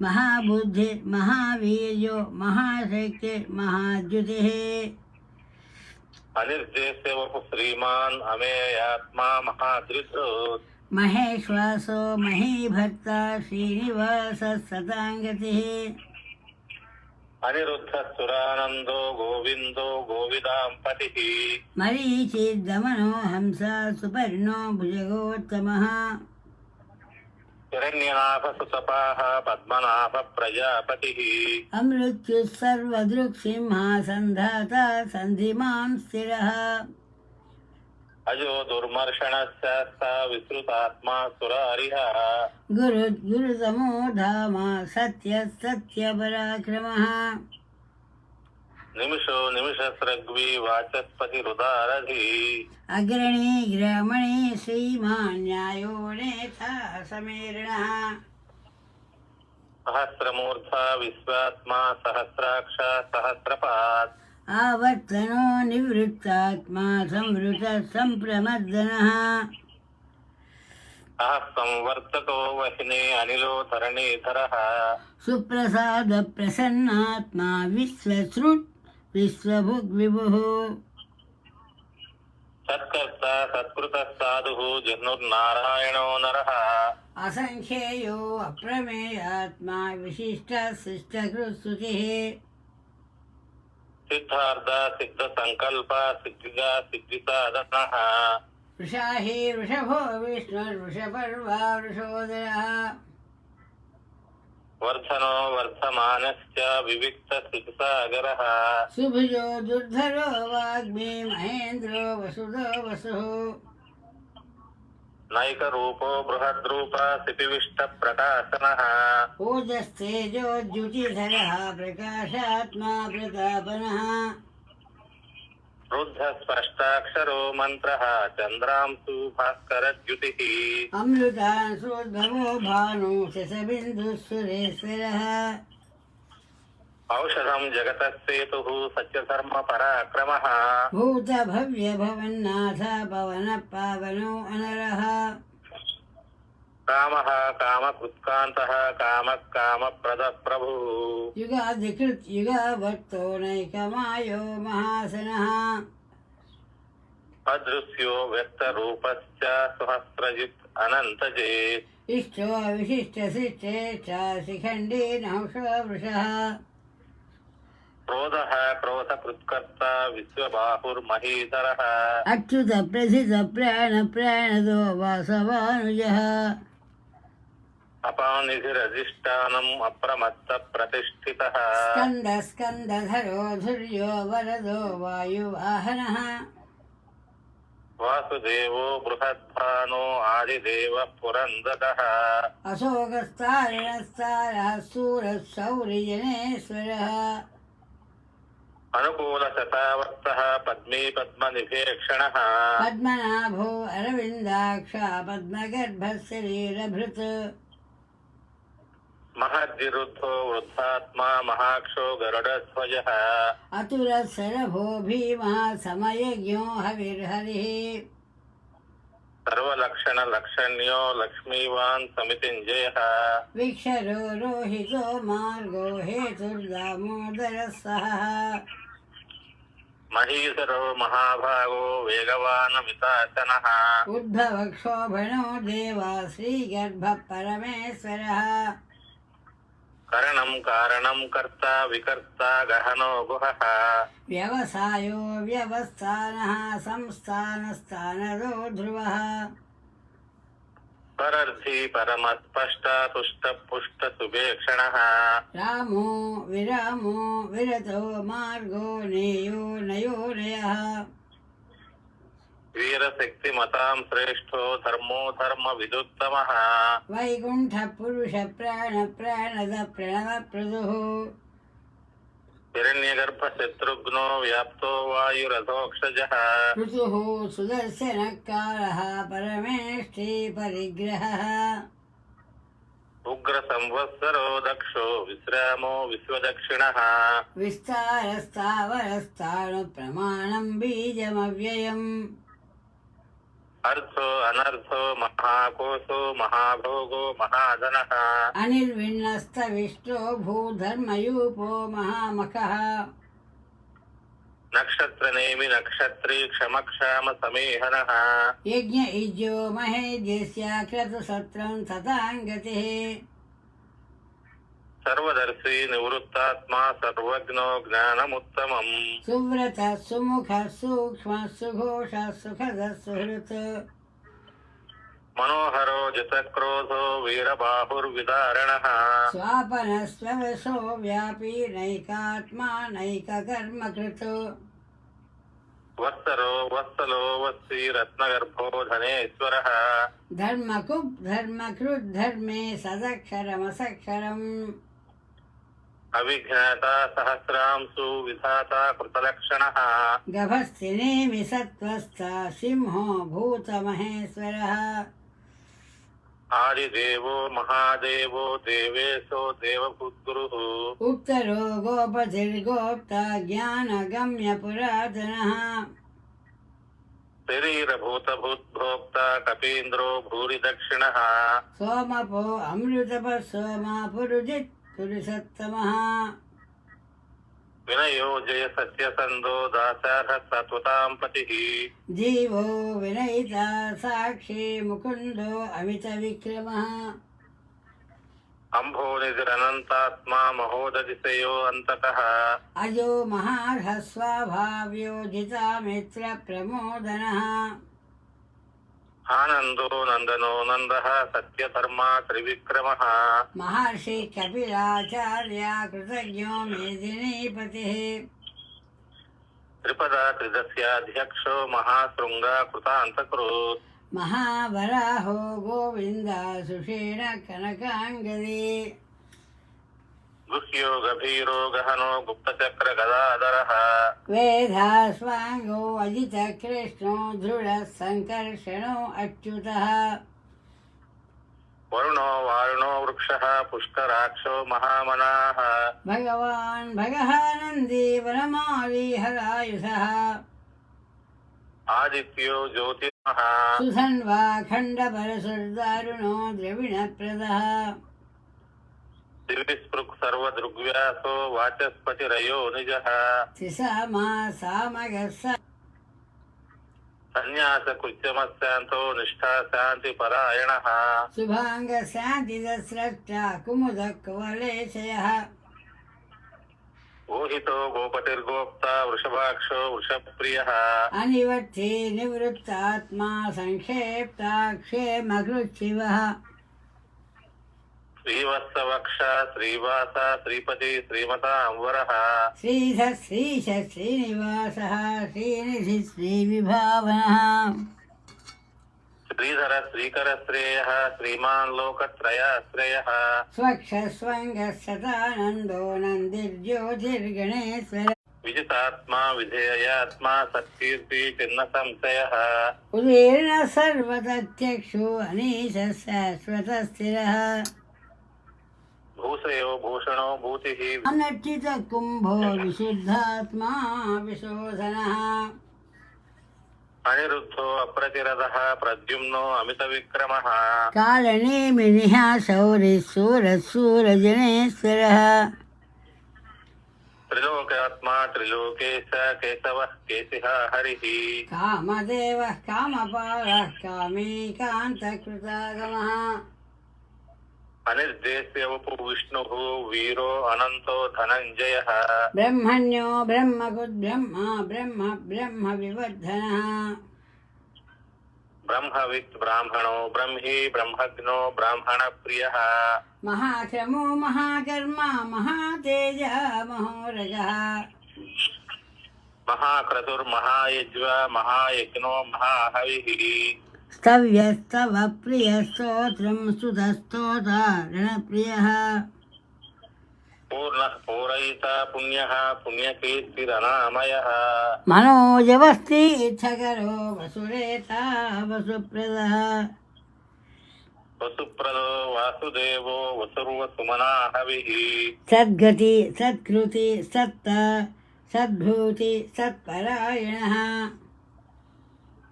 [SPEAKER 1] మహాబుద్ధి మహావీర్యో మహాశక్తి మహాద్యుతిః
[SPEAKER 3] అనిర్దేశ్య వపు శ్రీమాన్ అమేయాత్మా మహాద్రిధృత్
[SPEAKER 1] మహేశ్వాసో మహీభర్త శ్రీనివాస సతాంగతిః
[SPEAKER 3] అనిరుద్ధ సురానందో గోవిందో గోవిదాంపతిః
[SPEAKER 1] మరీచిర్దమనో హంస సుపర్ణో భుజగోత్తమః
[SPEAKER 3] హిరణ్యనాభ సుతపాః పద్మనాభ ప్రజాపతిః
[SPEAKER 1] అమృత్యుః సర్వదృక్సింహ సంధాత సంధిమాన్ స్థిరః
[SPEAKER 3] అజో దుర్మర్షణశ్చాస్త విస్తృతాత్మా సురారిః
[SPEAKER 1] గురుతమో ధామ సత్య సత్య పరాక్రమః
[SPEAKER 3] నిమిషో నిమిషస్రగ్వి వాచస్పతిరుదారధి
[SPEAKER 1] అగ్రణీ గ్రామణీ శ్రీమాన్ న్యాయో నేతా సమీరిణః
[SPEAKER 3] సహస్రమూర్ధా విశ్వాత్మా సహస్రాక్ష సహస్రపాత్
[SPEAKER 1] ఆవర్తనో నివృత్తాత్మా సంవృత సంప్రమర్దనః
[SPEAKER 3] సంవర్తతో వహినే అనిలో ధరణీధరః
[SPEAKER 1] సుప్రసాద ప్రసన్నాత్మా విశ్వశ్రుత్ విశ్వభుగ్ విభుః
[SPEAKER 3] సత్కర్త సత్కృత సాధుః జహ్నుర్నారాయణో నరః
[SPEAKER 1] అసంఖ్యేయో అప్రమేయాత్మా విశిష్ట శిష్టకృత్ శుచిః
[SPEAKER 3] సిద్ధార్థ సిద్ధ సంకల్ప సిద్ధిగా సిద్ధి సాధనః
[SPEAKER 1] వృషాహి వృషభో విష్ణుర్వృషపర్వా వృషోదరః
[SPEAKER 3] వర్ధనో వర్ధమానశ్చ వివిక్త స్థితి సాగరః
[SPEAKER 1] సుభుజో దుర్ధరో వాగ్మీ మహేంద్రో వసుదో వసుః
[SPEAKER 3] నైక రూపో బృహద్రూప సిపివిష్ట ప్రకాశనః
[SPEAKER 1] ఓజస్తేజోద్యుతిధరः ప్రకాశాత్మా ప్రతాపనः
[SPEAKER 3] రుద్ధ స్పష్టాక్షరో మంత్రః చంద్రాంశు భాస్కరద్యుతిః
[SPEAKER 1] అమృతాంశోద్భవో భాను శశబిందుః సురేశ్వరः
[SPEAKER 3] ఔషధం జగతః సేతుః సత్యధర్మ పరాక్రమః
[SPEAKER 1] భూత భవ్య భవన్నాథ పవన పావనో అనరః
[SPEAKER 3] కామః కామకృత్కాంతః కామః కామప్రద ప్రభుః
[SPEAKER 1] యుగాదికృత్ యుగాభక్తో నైకమాయో మహాసనః
[SPEAKER 3] అదృశ్యో వ్యక్తరూపశ్చ సహస్రజిత్ అనంతజేత్
[SPEAKER 1] ఇష్టో విశిష్ట శిష్టేష్ట శిఖండీ నహుషో వృషः
[SPEAKER 3] క్రోధః క్రోధకృత్కర్త విశ్వబాహుర్మహీధరః
[SPEAKER 1] అచ్యుత ప్రసిద్ధ ప్రాణ ప్రాణదో వాసవానుజः
[SPEAKER 3] అపానిధిరధిష్టానం అప్రమత్త ప్రతిష్ఠితః
[SPEAKER 1] స్కంద స్కందధరో ధుర్యో వరదో వాయువాహనः
[SPEAKER 3] వాసుదేవో బృహద్భానో ఆదిదేవ పురందరః
[SPEAKER 1] అశోకస్తారిణస్తారः శూరः శౌర్యజనేశ్వరः
[SPEAKER 3] అనుకూల శతావర్తః పద్మీ పద్మనిభేక్షణః
[SPEAKER 1] పద్మనాభో అరవిందాక్ష పద్మగర్భः శరీరభృత్
[SPEAKER 3] మహద్విరుద్ధో వృద్ధాత్మా మహాక్షో గరుడధ్వజః
[SPEAKER 1] అతురశరభో భీమः సమయజ్ఞో హవిర్హరిः
[SPEAKER 3] సర్వలక్షణ లక్షణ్యో లక్ష్మీవాన్ సమితింజయః
[SPEAKER 1] విక్షరో రోహితో మార్గో హేతుర్దామోదరः సహः
[SPEAKER 3] మహీధరో మహాభాగో వేగవానమితాశనః
[SPEAKER 1] ఉద్భవక్షోభణో దేవా శ్రీగర్భ పరమేశ్వరः
[SPEAKER 3] కరణం కారణం కర్త వికర్త గహనో గుహః
[SPEAKER 1] వ్యవసాయో వ్యవస్థానः సంస్థానస్థానదో ధ్రువः
[SPEAKER 3] పరర్థి పరమస్పష్ట తుష్ట పుష్ట సుభేక్షణః
[SPEAKER 1] రామో విరామో విరతో మార్గో నేయో నయోనయः
[SPEAKER 3] వీరశక్తిమతాం శ్రేష్ఠో ధర్మో ధర్మ విదుత్తమః
[SPEAKER 1] వైకుంఠ పురుష ప్రాణ ప్రాణద ప్రణవ ప్రదుః
[SPEAKER 3] హిరణ్యగర్భ శత్రుఘ్నో వ్యాప్తో వాయురథోక్షజః
[SPEAKER 1] ఋతుః సుదర్శనకారः పరమేష్ఠీ పరిగ్రహः
[SPEAKER 3] ఉగ్ర సంవత్సరో దక్షో విశ్రామో విశ్వదక్షిణః
[SPEAKER 1] విస్తారస్థావరస్థాణు ప్రమాణం బీజమవ్యయం
[SPEAKER 3] అర్థో అనర్థో మహాకోశో మహాభోగో మహాధనః
[SPEAKER 1] అనిర్విన్నస్త విష్ణో భూధర్మయూపో మహామఖః
[SPEAKER 3] నక్షత్రనేమి నక్షత్రీ క్షమక్షామ సమేహనః
[SPEAKER 1] యజ్ఞ ఇజ్యో మహేజ్యస్య క్రతుసత్రం తథాంగతిః
[SPEAKER 3] సర్వదర్శి నివృత్తాత్మా సర్వజ్ఞో జ్ఞానముత్తమం
[SPEAKER 1] సువ్రత సుముఖ సూక్ష్మ సుఘోష సుఖద సుహృత్
[SPEAKER 3] మనోహరో జితక్రోధో వీరబాహుర్విదారణః
[SPEAKER 1] స్వాపన స్వవశో వ్యాపీ నైకాత్మా నైకకర్మకృత్
[SPEAKER 3] వత్సరో వత్సలో వత్సీ రత్నగర్భో ధనేశ్వరః
[SPEAKER 1] ధర్మకుబ్ ధర్మకృద్ధర్మే సదక్షరమసక్షరం
[SPEAKER 3] అవిఘ్నత సహస్రాంశు విధాత కృతలక్షణః
[SPEAKER 1] గభస్థినేమి సత్వస్థ సింహో భూతమహేశ్వరः
[SPEAKER 3] ఆదిదేవో మహాదేవో దేవేశో దేవపుత్రుః
[SPEAKER 1] ఉత్తరో గోపతిర్గోప్త జ్ఞానగమ్య పురాతనः
[SPEAKER 3] శరీరభూతభూద్భోక్త కపీంద్రో భూరి దక్షిణః
[SPEAKER 1] సోమపో అమృతప సోమా పురుజిత్ పురుషోత్తమః
[SPEAKER 3] వినయో జయ సత్యసందో దాసార్హ సత్వతాం పతిః
[SPEAKER 1] జీవో వినయిత సాక్షి ముకుందో అమిత విక్రమః
[SPEAKER 3] అంభోనిధిరనంతాత్మా మహోదతిశయో అంతతః
[SPEAKER 1] అజో మహార్హస్వభావ్యో జితామిత్ర ప్రమోదనః
[SPEAKER 3] ఆనందో నందనో నందః సత్యధర్మా త్రివిక్రమః
[SPEAKER 1] మహర్షి కపిలాచార్య కృతజ్ఞో మేదినీపతిః
[SPEAKER 3] త్రిపదా త్రిదస్యాధ్యక్షో మహాశృంగా కృతాంతకృత్
[SPEAKER 1] మహావరాహో గోవింద సుషేణ కనకాంగది
[SPEAKER 3] గుహ్యో గభీరో గహనో గుప్తచక్ర గదాధరః
[SPEAKER 1] వేదాస్వాంగో అజిత కృష్ణో దృఢ సంకర్షణో అచ్యుతః
[SPEAKER 3] వరుణో వారుణో వృక్షః పుష్కరాక్షో మహామనాః
[SPEAKER 1] భగవాన్ భగహానందీ వనమాలి హరాయుధః
[SPEAKER 3] ఆదిత్యో జ్యోతిర్మః
[SPEAKER 1] సుధన్వా ఖండపరసుర్దారుణో ద్రవిణప్రదః
[SPEAKER 3] దివిస్పృక్ సర్వదృగ్వ్యాసో వాచస్పతిరయో నిజః
[SPEAKER 1] త్రిసామా సామగస్స
[SPEAKER 3] సన్యాసకృత్యమశాంతో నిష్ఠా శాంతి పరాయణః
[SPEAKER 1] శుభాంగ శాంతిదస్రష్ట కుముద కువలేశయః
[SPEAKER 3] ఊహితో గోపతిర్గోప్త వృషభాక్షో వృషప్రియః
[SPEAKER 1] అనివర్తి నివృత్తాత్మా సంక్షేప్తాక్షేమకృచ్చివః
[SPEAKER 3] శ్రీవత్సవక్ష శ్రీవాస శ్రీపతి శ్రీమతాంవరః
[SPEAKER 1] శ్రీధ శ్రీశ శ్రీనివాసः శ్రీనిధి శ్రీవిభావనः
[SPEAKER 3] శ్రీధర శ్రీకర శ్రేయః శ్రీమాన్ లోకత్రయాశ్రయః
[SPEAKER 1] స్వక్షస్వంగసదానందో నందిర్జ్యోతిర్గణేశ్వర
[SPEAKER 3] విజితాత్మా విధేయాత్మా సత్కీర్తి చిన్న సంశయః
[SPEAKER 1] ఉదీర్ణ సర్వతత్యక్షు అనీశ శాశ్వత స్థిరః
[SPEAKER 3] భూషయో భూషణో భూతిః
[SPEAKER 1] అనర్చిత కుంభో విశుద్ధాత్మా విశోధనః
[SPEAKER 3] అనిరుద్ధో అప్రతిరథః ప్రద్యుమ్నో అమిత విక్రమః
[SPEAKER 1] కాళనేమి నిహాశౌరి సూరజనేశ్వరः
[SPEAKER 3] త్రిలోకాత్మా త్రిలోకేశ కేశవః కేశిః హరిః
[SPEAKER 1] కామదేవः కామపాలः కామీకాంతకృతాగమः
[SPEAKER 3] అనిర్దేశ్య వపు విష్ణుః వీరో అనంతో ధనంజయః
[SPEAKER 1] బ్రహ్మణ్యో బ్రహ్మకుద్బ్రహ్మ బ్రహ్మ బ్రహ్మ వివర్ధనः
[SPEAKER 3] బ్రహ్మవిత్ బ్రాహ్మణో బ్రహ్మీ బ్రహ్మజ్ఞో బ్రాహ్మణ ప్రియః
[SPEAKER 1] మహాశ్రమో మహాకర్మ మహాతేజ మహోరజः
[SPEAKER 3] మహాక్రతుర్మహాయజ్వ మహాయజ్ఞో మహాహవిః
[SPEAKER 1] స్తవ్యస్తవ ప్రియ స్తోత్రం సుతస్తోతారణప్రియः
[SPEAKER 3] పూర్ణః పూరయిత పుణ్యః పుణ్యకీర్తిరనామయః
[SPEAKER 1] మనోజవస్తీర్థకరో వసురేతా వసుప్రదः
[SPEAKER 3] వసుప్రదో వాసుదేవో వసుర్వసుమనాహవిః
[SPEAKER 1] సద్గతి సత్కృతి సత్త సద్భూతి సత్పరాయణः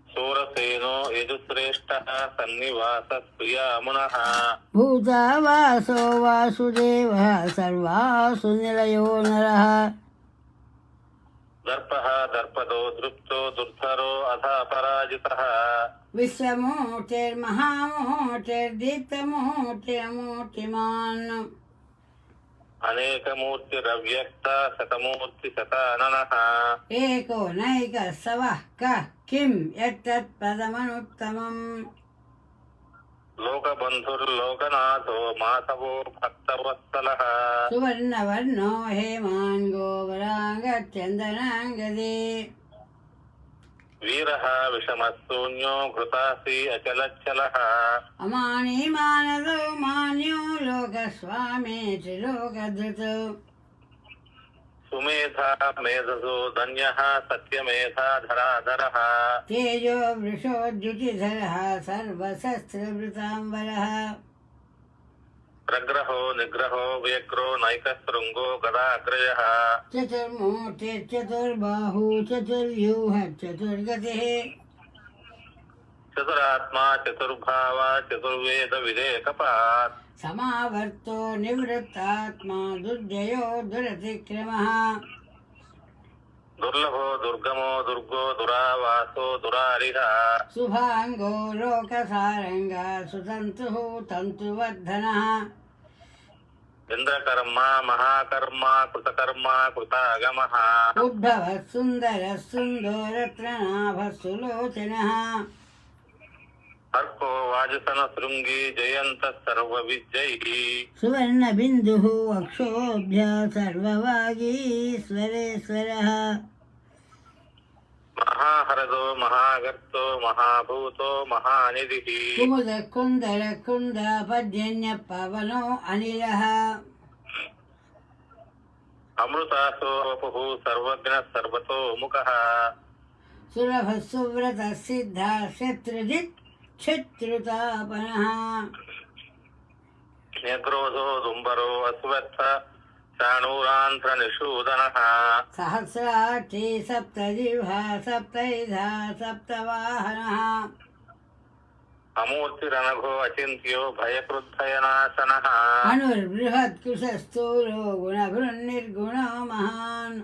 [SPEAKER 3] శూరసేనో యజుశ్రేష్ఠః సన్నివాసస్ప్రియామునః
[SPEAKER 1] భూతావాసో వాసుదేవः సర్వాసు నిలయో నరः
[SPEAKER 3] దర్పః దర్పదో దృప్తో దుర్ధరో అథ పరాజితః
[SPEAKER 1] విశ్వమూర్తిర్మహామూర్తిర్దీప్తమూర్తిరమూర్తిమాన్
[SPEAKER 3] అనేకమూర్తిరవ్యక్త శతమూర్తి శతాననః
[SPEAKER 1] ఏకో నైక సవః కః కిం యత్తత్పదమనుత్తమం
[SPEAKER 3] లోకబంధుర్లోకనాథో మాధవో భక్తవత్సలః
[SPEAKER 1] సువర్ణవర్ణో హేమాన్ గోవరాంగచందనాంగదే
[SPEAKER 3] వీరః విషమశూన్యో ఘృతాసి అచలచ్చలః
[SPEAKER 1] అమానీ మానదో మాన్యో లోకస్వామి త్రిలోకధృతౌ
[SPEAKER 3] సుమేధా మేధసో ధన్యః సత్యమేధాధరాధరః
[SPEAKER 1] తేజో వృషోద్యుతిధరः సర్వశస్త్రవృతాంబరः
[SPEAKER 3] ప్రగ్రహో నిగ్రహో వ్యగ్రో నైకశృంగో గదాగ్రయః
[SPEAKER 1] చతుర్మూర్తిర్చతుర్బాహు చతుర్వ్యూహ చతుర్గతిः
[SPEAKER 3] చతురాత్మా చతుర్భావ చతుర్వేద వివేకపాత్
[SPEAKER 1] సమావర్తో నివృత్తాత్మా దుర్జయో దురతిక్రమः
[SPEAKER 3] దుర్లభో దుర్గమో దుర్గో దురావాసో దురారిహ
[SPEAKER 1] శుభాంగో లోకసారంగా సుతంతుః తంతువర్ధనः
[SPEAKER 3] ఇంద్రకర్మ మహాకర్మ కృతకర్మ కృతాగమః
[SPEAKER 1] ఉద్భవः సుందరः సుందోరత్ననాభः సులోచనः
[SPEAKER 3] హర్కో వాజసన శృంగి జయంత సర్వ విద్యైః
[SPEAKER 1] సువర్ణబిందుః వక్షోభ్య సర్వవాగీశ్వరేశ్వరः
[SPEAKER 3] మహాహరదో మహాగర్తో మహాభూతో మహానిధిః
[SPEAKER 1] కుముద కుందర కుంద పర్జన్య పవనో అనిలः
[SPEAKER 3] అమృతాసో వపుః సర్వజ్ఞ సర్వతో ముఖః
[SPEAKER 1] సులభ సువ్రత సిద్ధ శత్రుజిత్ శత్రుతాపనః
[SPEAKER 3] న్యగ్రోధో దుంబరో అశ్వత్థ చాణూరాంధ్ర నిషూదనః
[SPEAKER 1] సహస్రాక్షి సప్తజిహ్వా సప్తైధా సప్తవాహనः
[SPEAKER 3] అమూర్తిరనఘో అచింత్యో భయకృద్ధయనాశనః
[SPEAKER 1] అనుర్బృహత్కుశస్థూలో గుణభృన్నిర్గుణో మహాన్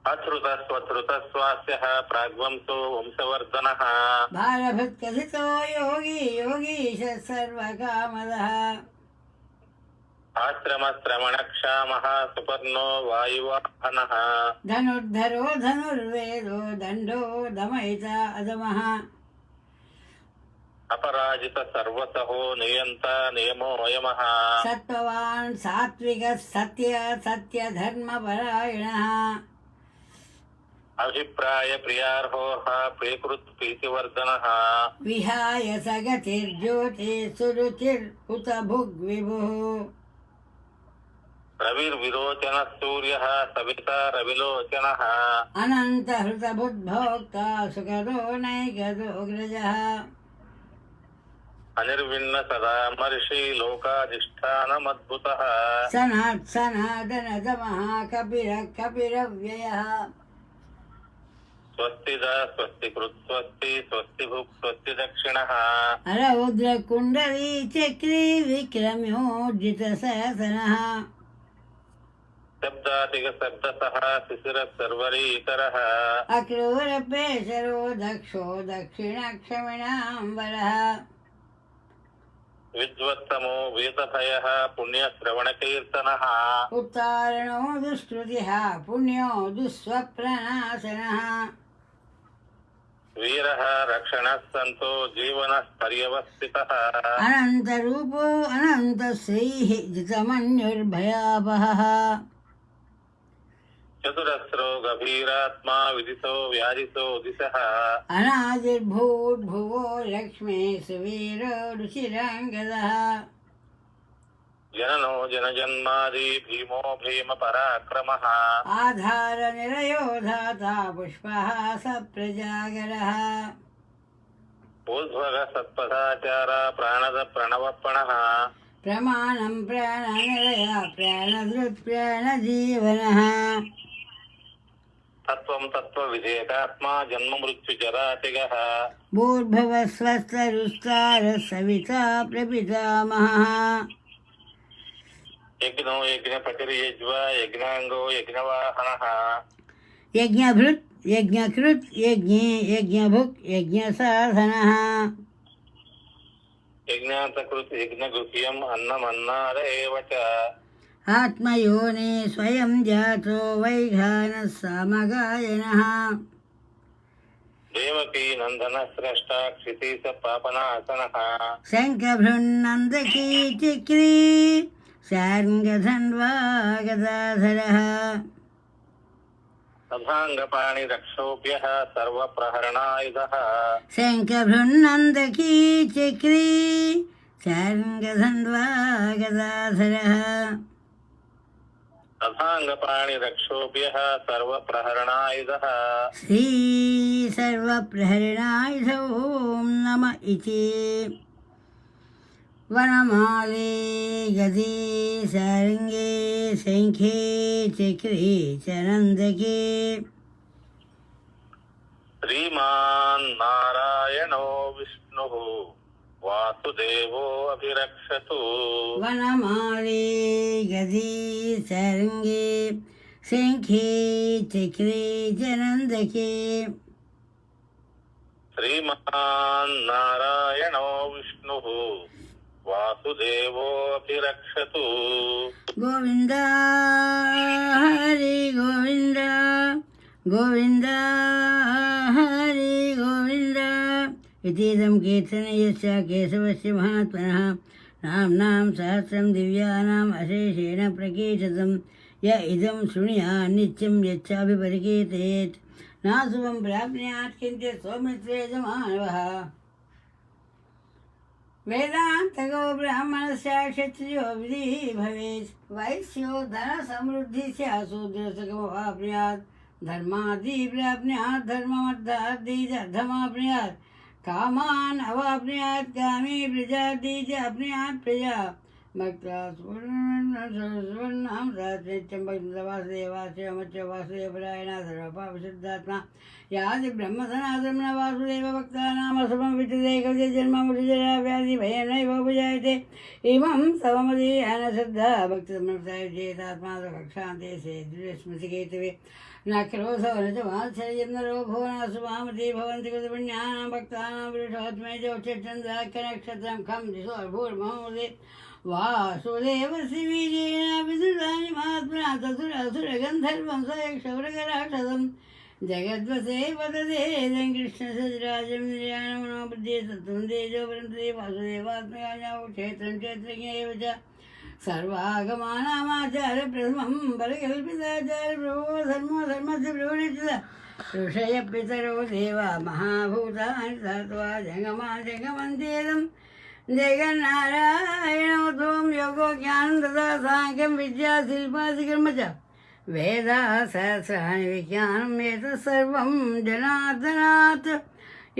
[SPEAKER 3] అశ్రుతస్వశ్రుతస్వాస్యః ప్రాగ్వంశో వంశవర్ధనః
[SPEAKER 1] భారభత్కథితో యోగి యోగీశ సర్వకామదః
[SPEAKER 3] ఆశ్రమశ్రమణక్షామః సుపర్ణో వాయువాహనః
[SPEAKER 1] ధనుర్ధరో ధనుర్వేదో దండో దమయిత అదమః
[SPEAKER 3] అపరాజిత సర్వసహో నియంత నియమోయమః
[SPEAKER 1] సత్వవాన్ సాత్విక సత్య సత్యధర్మపరాయణः
[SPEAKER 3] అభిప్రాయ ప్రియార్హోః ప్రియకృత్ ప్రీతివర్ధనః
[SPEAKER 1] విహాయ సగతిర్జ్యోతి సురుచిర్హుత భుగ్విభుః
[SPEAKER 3] రవిర్విరోచన సూర్యః సవితా రవిలోచనః
[SPEAKER 1] అనంతహృతబుద్భోక్త సుఖదో నైకదోగ్రజः
[SPEAKER 3] అనిర్విన్న సదా మర్షి లోకాధిష్టానమద్భుతః
[SPEAKER 1] సనాత్ సనాతనతమః కపిర కపిరవ్యయः
[SPEAKER 3] స్వస్తిద స్వస్తికృత్ స్వస్తి స్వస్తిభుక్ స్వస్తి దక్షిణః
[SPEAKER 1] అరౌద్ర కుండలీ చక్రీ విక్రమ్యోర్జిత సహసనః
[SPEAKER 3] శబ్దాతిగ శబ్దసః శిశిర సర్వరీకరః
[SPEAKER 1] అక్రూరపేశరో దక్షో దక్షిణక్షమిణాంబరः
[SPEAKER 3] విద్వత్తమో వేదభయః పుణ్యశ్రవణకీర్తనః
[SPEAKER 1] ఉత్తారణో దుష్కృతిః పుణ్యో దుస్వప్రనాశనः
[SPEAKER 3] వీరః రక్షణः సంతో జీవనః పర్యవస్థితః
[SPEAKER 1] అనంతరూపో అనంతశ్రీః జితమన్యుర్భయాపహः
[SPEAKER 3] చతురస్రో గభీరాత్మా విదితో వ్యాధితో దిశః
[SPEAKER 1] అనాదిర్భూర్భువో లక్ష్మీ సువీరో రుచిరాంగదः
[SPEAKER 3] జననో జనజన్మాది భీమో భీమ పరాక్రమః
[SPEAKER 1] ఆధార నిలయో ధాత పుష్పः సప్రజాగరः
[SPEAKER 3] ఊర్ధ్వగ సత్పథాచార ప్రాణద ప్రణవప్పణః
[SPEAKER 1] ప్రమాణం ప్రాణనిలయ ప్రాణధృత్ ప్రాణజీవనः
[SPEAKER 3] తత్వం తత్వ విజేతాత్మా జన్మ మృత్యు జరాతిగః
[SPEAKER 1] భూర్భువః స్వస్తరుస్తార సవితా ప్రపితామహः
[SPEAKER 3] యజ్ఞో యజ్ఞపతిర్యజ్వ యజ్ఞాంగో యజ్ఞవాహనః
[SPEAKER 1] యజ్ఞభృత్ యజ్ఞకృత్ యజ్ఞే యజ్ఞభుక్ యజ్ఞసాధనः
[SPEAKER 3] యజ్ఞాంతకృత్ యజ్ఞగుహ్యం అన్నమన్నార ఏవ చ
[SPEAKER 1] ఆత్మయోనే స్వయం జాతో వైఘానः సామగాయనः
[SPEAKER 3] దేవకీ నందన స్రష్ట క్షితీశ పాపనాశనః
[SPEAKER 1] శంఖభృన్నందకీ చక్రీ శార్ంగధన్వా గదాధరः
[SPEAKER 3] తథాంగపాణి రక్షోభ్యః సర్వప్రహరణాయుధః
[SPEAKER 1] శంఖభృన్నందకీ చక్రీ శార్ంగధన్వా గదాధరः
[SPEAKER 3] తథాంగపాణిరక్షోభ్యः సర్వప్రహరణాయుధः
[SPEAKER 1] శ్రీ సర్వప్రహరిణాయుధ ఓం నమ ఇతి. వనమాలే గదే సారంగే శంఖే చక్రే చరందకే
[SPEAKER 3] శ్రీమాన్ నారాయణో విష్ణుః వాసుదేవో అభిరక్షతు.
[SPEAKER 1] వనమాలే గదే సారంగే శంఖే చక్రే చరందకే
[SPEAKER 3] శ్రీమాన్ నారాయణో విష్ణుః వాసుదేవో అభిరక్షతు.
[SPEAKER 1] గోవింద హరి గోవింద గోవింద హరి గోవింద ఇతీదం కీర్తనయస్య కేశవస్య మహాత్మనః నామ్నాం సహస్రం దివ్యానాం అశేషేణ ప్రకీర్తితం య ఇదం శృణుయాత్ నిత్యం యచ్చాభిపరికీర్తయేత్ నా శుభం ప్రాప్నుయాత్ కించిత్ సౌమిత్రేణ మానవః. వేదాంతగో బ్రాహ్మణస్య క్షత్రియో విధిః భవేత్ వైశ్యో ధన సమృద్ధిస్య శూద్రసకమవాప్నుయాత్ ధర్మాది ప్రాప్నుయాత్ ధర్మమర్థార్థి చ అర్థమాప్నుయాత్ కామాన్ అవాప్నుయాత్ కామే ప్రజార్థి చ అప్నుయాత్ ప్రజా భక్త్యా సువర్ణాం నిత్యం వాసుదేవాస్య వాసుదేవరాయణ సర్వపాపశుద్ధాత్మ యాది బ్రహ్మసనాతన వాసుదేవ భక్తానామసమం విద్యతే కవితే జన్మమృతిజరా వ్యాధి భయేనైవోపజాయతే ఇమం సమమదీయన శ్రద్ధా భక్తిసమృతాత్మా కక్షాంతే సేద్విస్మృతికేతవే నక్రోధవనచమాశ్చర్యందరో భువనాసు మామతి భవంతి కృతపుణ్యానాం భక్తానాం పురుషోత్తమే చక్షత్రం ఖం దిశో భూర్మహోదే వాసుదేవస్య వీర్యేణ విదురాని మహాత్మనా తసురసురగంధర్వం సయక్షౌరగరాక్షసం జగద్వసే వదదేదం కృష్ణసజరాజం నిర్యాణమనో బుద్ధి సత్వం తేజో పరంతే వాసుదేవాత్మయాజాం క్షేత్రం క్షేత్రజ్ఞేవ చ సర్వాగమానామాచార్య ప్రథమం బలకల్పితాచార్య ప్రభో ధర్మో ధర్మస్య ప్రవృత్తిత ఋషయ పితరో దేవా మహాభూతాని తత్వా జంగమంతేదం జగన్నారాయణోత్వం యోగో జ్ఞానం తథా సాంఖ్యం విద్యా శిల్పాది కర్మ చ వేదా సహస్రాణి విజ్ఞానం ఏతత్సర్వం జనార్దనాత్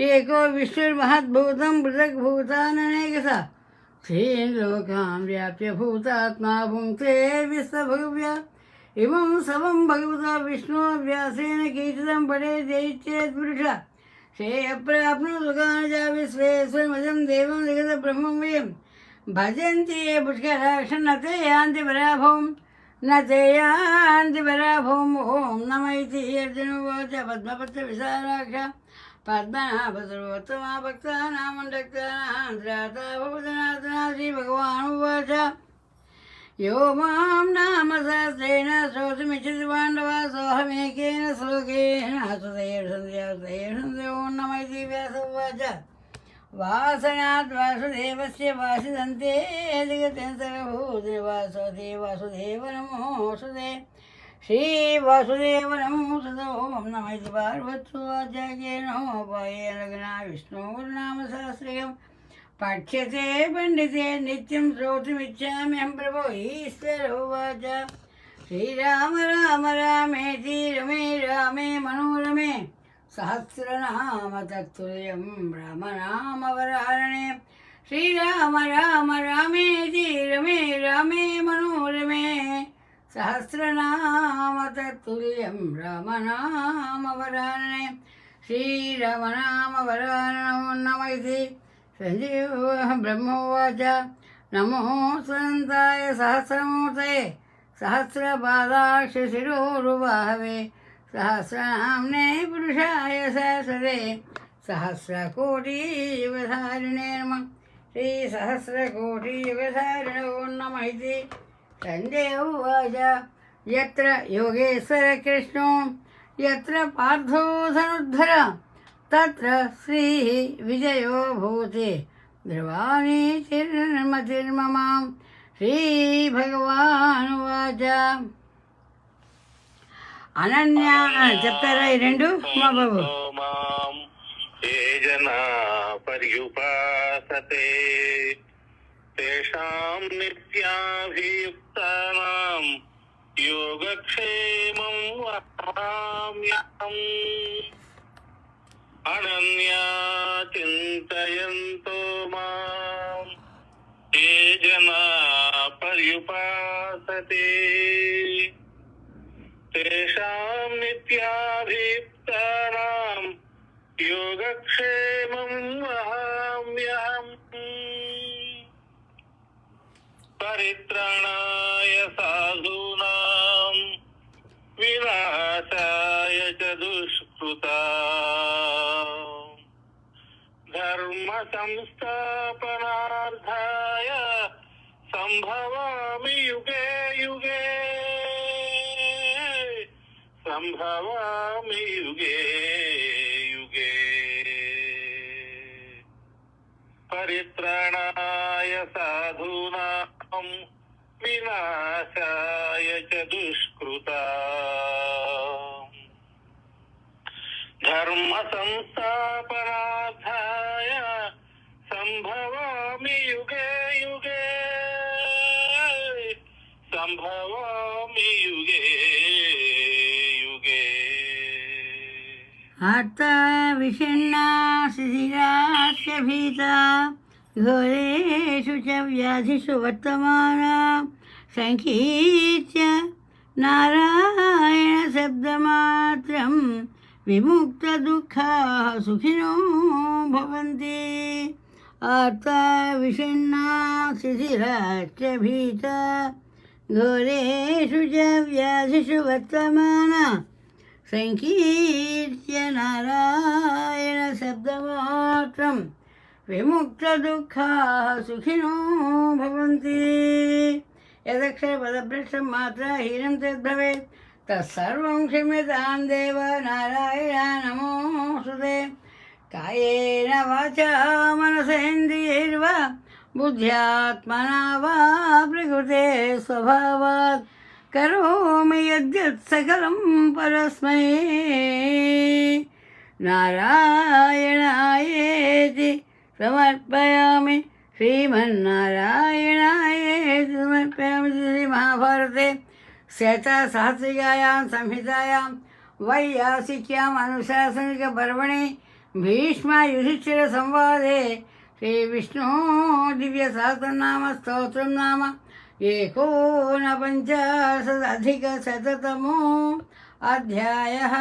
[SPEAKER 1] ఏకో విష్ణుర్మహద్భూతం పృథగ్భూతాననేకసా శ్రీన్ లోకాన్ వ్యాప్య భూతాత్మా భుంక్తే విశ్వభవ్య ఇమం సవం భగవతా విష్ణు వ్యాసేన కీర్తితం పడే దైత్యేత్ పురుష శ్రేయప్రాప్నుకాని చ విశ్వేశ్వరమజం దేవం జగత బ్రహ్మం వయం భజంతి ఏ పుష్కరాక్ష నతే యాంతి పరాభవం నతే యాంతి పరాభవం ఓం నమ ఇతి అర్జునోవాచ పద్మపత్ర విశాలాక్ష పద్మనాభసర్వోత్తమా భక్తానామండక్తానాం త్రాతా భవదనాథనా శ్రీ భగవానువాచ యో మాం నామ సహస్రేణ శ్రోతుమిచ్చతి పాండవా సోహమేకేన శ్లోకేన సుధైర్సంధ్యో నమ ఇతి వ్యాసోవాచ వాసనాత్ వాసుదేవస్య వాసిదంతే జగతేన సర్వభూతే వాసుదేవ నమోస్తుతే శ్రీ వాసుదేవ నమోస్తుతే ఓం నమ ఇతి పార్వతీవాచార్యేణోపాయేన గణా విష్ణోర్నామ సహస్రకం పఠ్యతే పండితే నిత్యం శ్రోతుమిచ్చామ్యహం ప్రభో ఈశ్వరోవాచ శ్రీరామ రామ రామేతి రమే రామే మనోరమే సహస్రనామ తత్తుల్యం రామనామవరారణే శ్రీరామ రామ రామేతి రమే రామే మనోరమే సహస్రనామ తత్తుల్యం రామనామవరారణే శ్రీరామనామవరారణో నమ ఇతి సంజీవ బ్రహ్మోవాచ నమో స్వనంతాయ సహస్రమూర్తయే సహస్రపాదాక్ష శిరోరుబాహవే సహస్రనామ్నే పురుషాయ సహస్రే సహస్రకోటియుగధారిణే నమః శ్రీ సహస్రకోటియుగధారిణో నమ ఇతి సంజయ ఉవాచ యత్ర యోగేశ్వర కృష్ణో యత్ర పార్థో ధనుర్ధర తత్ర శ్రీ విజయో భూతి ధ్రువాణి చిర్మతిర్మమాం శ్రీ భగవానువాచ అనన్య చెప్తారా ఈ రెండు మా బాబు
[SPEAKER 3] మాం ఏ జనా పర్యుపాసతే తేషాం నిత్యాభియుక్తానాం యోగక్షేమం వహామ్యహం అనన్యా చింతయంతో మాం ఏ జనా పర్యుపాసతే తేషాం నిత్యాభియుక్తానాం యోగక్షేమం వహామ్యహం పరిత్రాణాయ సాధూనాం వినాశాయ చ దుష్కృతాం ధర్మ సంస్థాపనార్థాయ సంభవామి యుగే యుగే సంభవామి యుగే యుగే పరిత్రాణాయ సాధూనాం వినాశాయ చ దుష్కృతాం ధర్మ సంస్థాపనార్థాయ సంభవామి యుగే యుగే సంభవామి యుగే యుగే
[SPEAKER 1] ఆర్తా విషణ్ణా శిథిలాస్య భీతా ఘోరేషు చ వ్యాధిషు వర్తమానా సంకీర్త్య నారాయణ శబ్దమాత్రం విముక్తదుఃఖాః సుఖినో భవంతి. ఆర్తా విషణ్ణా శిథిలాస్య భీతా ఘోరేషు చ వ్యాధిషు వర్తమానా సంకీర్త్య నారాయణ శబ్దమాత్రం విముక్తదుఃఖాః సుఖినో భవంతి. యదక్షరపదభ్రష్టం మాత్రాహీనం తద్భవేత్ తత్సర్వం క్షమ్యతాం దేవ నారాయణ నమోస్తుతే. కాయేన వాచా మనసేంద్రియైర్వా బుద్ధ్యాత్మనా వా ప్రకృతే స్వభావాత్ కరోమి యద్యత్ సకలం పరస్మై నారాయణాయేతి సమర్పయామి. శ్రీమన్నారాయణాయేతి సమర్పయామి. శ్రీ మహాభారతే శతసహస్రికాయాం సంహితాయాం వైయాసిక్యాం అనుశాసనిక పర్వణి భీష్మ యుధిష్ఠిర సంవాదే శ్రీ విష్ణు దివ్య సహస్రనామ స్తోత్రం నామ ఏకోనపంచాశదధికశతమో అధ్యాయः.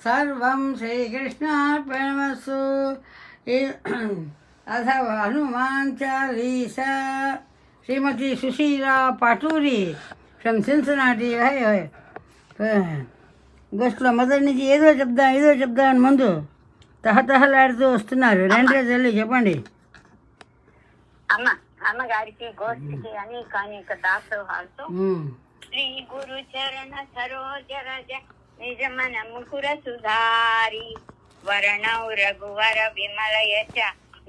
[SPEAKER 1] సర్వం శ్రీకృష్ణార్పణమస్తు. అథ హనుమాన్ చాలీసా. శ్రీమతి సుశీలా పటూరి ఫ్రమ్ సిన్సినాటి. గోష్ఠిలో మొదటి నుంచి ఏదో చెప్దాం అని ముందు తహతహలాడుతూ వస్తున్నారు. రండి తల్లి చెప్పండి.
[SPEAKER 4] అమ్మగారికి గోష్ఠికి అనేక దాసోహాలతో శ్రీ గురు చరణ సరోజ రజ నిజ మన ముకుర సుధారి వరణౌ రఘువర విమల యశ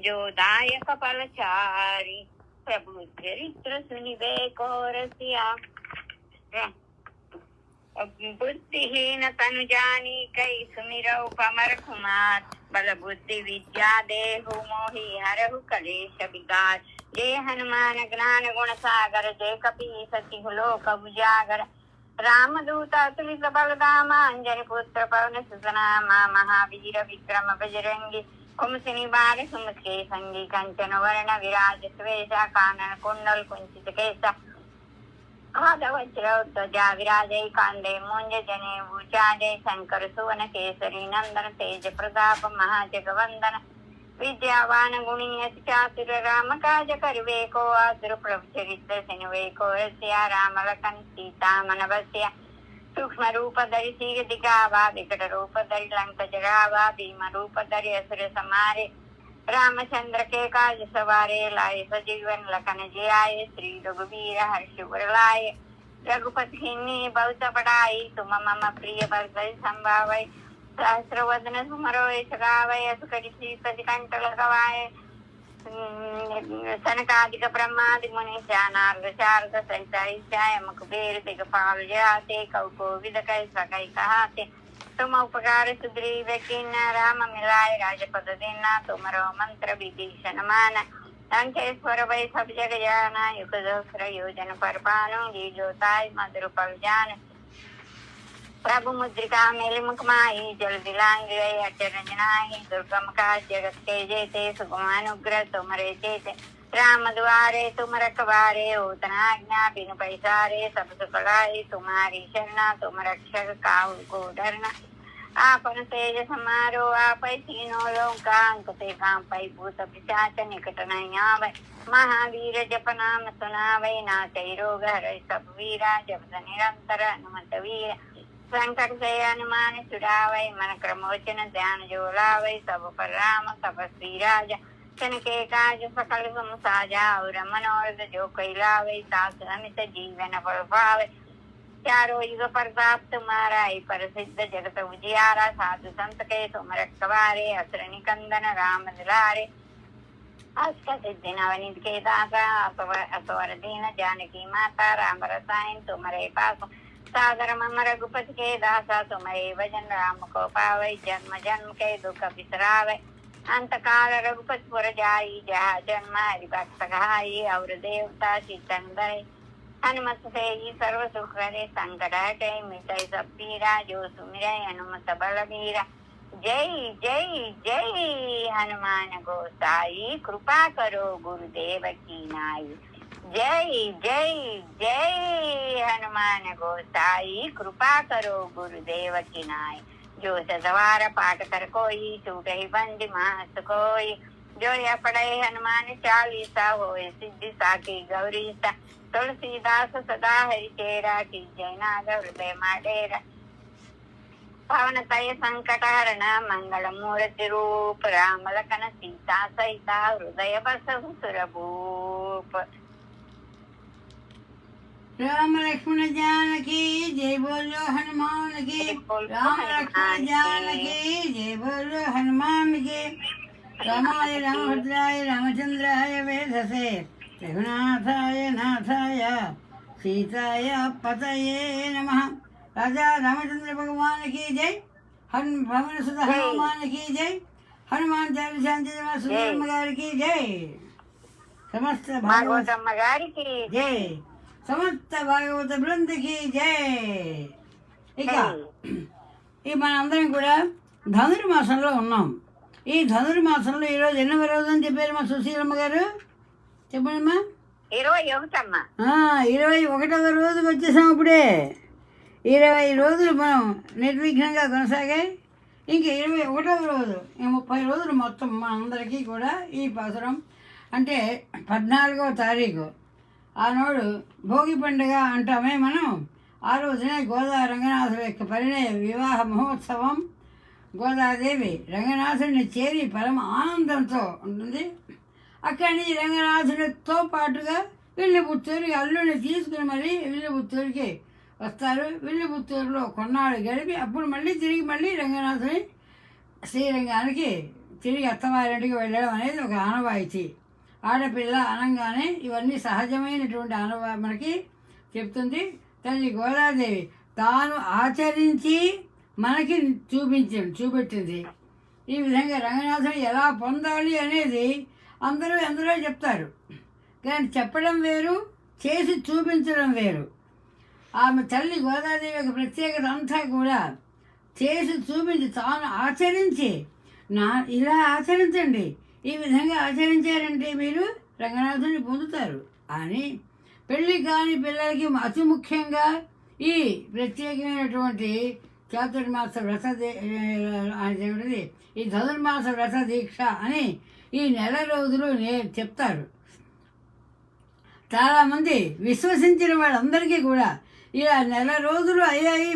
[SPEAKER 4] జోదాయక ఫలచారి ప్రభు చరిత్ర సునివే కోరసియా బుద్ధిహీన తను జానీ కై సుమిరౌ పమర కుమార్ బల బుద్ధి విద్యా దేహు మోహి హరహు కలేశ వికార్. జయ హనుమాన్ జ్ఞాన గుణ సాగర జయ కపి సతి లోక ఉజాగర రామదూత అతులిత బలదామ అంజని పుత్ర పవన సుతనామ మహావీర విక్రమ బజరంగి కుమసిని బాల సుమకే సంగి కంచన వర్ణ విరాజ స్వేష కానన కుండల్ కుంచిత కేశ ध्वजा विराजय कांदे मूंज जने ऊचाजय शंकर सुवन केसरी नंदन तेज प्रताप महाजगवंदन विद्यावान गुणी अति चातुर राम काज करवे को आतुर प्रभु चरित्र सिनुवे को रसिया राम लखन सीता मन बसिया सूक्ष्म रूप धरि सिंह दिखावा विकट रूप धरि लंक जरावा भीम रूप धरि असुर समारे रामचंद्र के काज सवारे लाए सजीवन लखन जियाए श्री रघुवीर हर्ष उर लाए रघुपति बहुत पढ़ाई तुम मम प्रिय भरत संभावै सहस्र वदन सुमरो गावै असुकरि श्रीपति कंठ लगवाए सनकादिक ब्रह्मादि मुनि नारद शारद सहित मुखबेर दिगपाल जाते कौ कोविद कै सकै कहाते तुम उपकार सुग्रीव कीन्ना राम मिलाए राजपद देना तुमरो मंत्र विभीषण माना लंकेश्वर वै सब जग जाना युग सहस्र योजन पर पानु लीजोताय मधुर फल जान प्रभु मुद्रिका मेलिमुखमाई जल दिलांगी अचरंजनाई दुर्गम का जगत के जेते सुगमानुग्रह तुमरे जेते राम द्वारे तुम रखवारे ओतना आज्ञा बिनु पैसारे सब सुखलाई तुम्हारी शरणा तुम रक्षक काहू को डरना आपन तेज समारो आप तीनों लोका अंक ते कांपई भूत पिशाच निकट नहीं आवे महावीर जप नाम सुनावे ना चै रोग हरै सब वीरा जप निरंतर हनुमत वीर संकट से हनुमान छुड़ावे मन क्रमोचन ध्यान जो लावे सब पर राम तपस्वी राजा के काज सकल तुम साजा और मनोरथ जो कोई लावे सास अमित जीवन फल पावे चारों युग प्रताप तुम्हारा ही प्रसिद्ध जगत उजियारा साधु संत के तुम रखवारे असुर निकंदन राम दुलारे अष्ट सिद्धि नवनीत के दाता असवर दीन जानकी माता राम रसायन तुम्हारे पास सागर मम रघुपति के दासा तुम्हारे भजन राम को पावे जन्म जन्म के दुख बिसरावे अंत काल रघुपति पुर जाई जहाँ जन्म हरि भक्त घाई और देवता चितंदर हनुमत से ही सर्व सुख करे संकट हटे मिटे सब पीरा जो सुमिरे हनुमत बलबीरा जय जय जय हनुमान गोसाई कृपा करो गुरुदेव की नाई जय जय जय हनुमान गोसाई कृपा करो गुरुदेव की नाई जो सवार पाठ कर कोई छूट ही बंदी मास कोई जो यह पढ़े हनुमान चालीसा होए सिद्धि साकी गौरी सा तुलसीदास सदा हरि चेरा की जयनाग हृदय माडेरा पवन तय संकट हरण मंगल मूर्ति रूप राम लखन सीता सहिता हृदय बस सुरभूप
[SPEAKER 1] राम लक्ष्मण जानकी जय बोलो हनुमान की राम लक्ष्मण जानकी जय बोलो हनुमान की रामाय रामभद्राय रामचंद्राय वेधसे रघुनाथाय नाथाय सीताय पतये नमः। राजा रामचंद्र भगवान की जय। भवन सुधा हनुमान की जय। हनुमान चालीसा सुंदरम गारी की जय। समस्त भागवत
[SPEAKER 4] गारी की
[SPEAKER 1] जय। సమస్త భాగవత బృందకి జై. ఇక ఈ మనందరం కూడా ధనుర్మాసంలో ఉన్నాం. ఈ ధనుర్మాసంలో ఈరోజు ఎన్నవ రోజు అని చెప్పారు మా సుశీలమ్మ గారు? చెప్పండమ్మా. 21వ రోజుకి వచ్చేసాం. ఇప్పుడే 20 రోజులు మనం నిర్విఘ్నంగా కొనసాగాయి. ఇంక 21వ రోజు 30 రోజులు మొత్తం మనందరికీ కూడా ఈ పాసురం అంటే 14వ తారీఖు ఆనాడు భోగి పండుగ అంటామే మనం. ఆ రోజునే గోదా రంగనాథుడి యొక్క పరిణయ వివాహ మహోత్సవం. గోదాదేవి రంగనాథుడిని చేరి పరమ ఆనందంతో ఉంటుంది. అక్కడి నుంచి రంగనాథుడితో పాటుగా విల్లిపుత్తూరుకి అల్లుడిని తీసుకుని మరీ విల్లిపుత్తూరుకి వస్తారు. విల్లిపుత్తూరులో కొన్నాళ్ళు గడిపి అప్పుడు మళ్ళీ రంగనాథుని శ్రీరంగానికి తిరిగి అత్తవారింటికి వెళ్ళడం అనేది ఒక ఆనవాయితీ. ఆడపిల్ల అనగానే ఇవన్నీ సహజమైనటువంటి మనకి చెప్తుంది తల్లి గోదాదేవి. తాను ఆచరించి మనకి చూపెట్టింది. ఈ విధంగా రంగనాథుడు ఎలా పొందాలి అనేది అందరూ చెప్తారు. కానీ చెప్పడం వేరు, చేసి చూపించడం వేరు. ఆమె తల్లి గోదాదేవి యొక్క ప్రత్యేకత అంతా కూడా చేసి చూపించి తాను ఆచరించి ఇలా ఆచరించండి, ఈ విధంగా ఆచరించారంటే మీరు రంగనాథుని పొందుతారు అని పెళ్లి కాని పిల్లలకి అతి ముఖ్యంగా ఈ ప్రత్యేకమైనటువంటి చాతుర్మాస వ్రత ఈ ధనుర్మాస వ్రత దీక్ష అని ఈ నెల రోజులు చెప్తారు. చాలామంది విశ్వసించిన వాళ్ళందరికీ కూడా ఇలా నెల రోజులు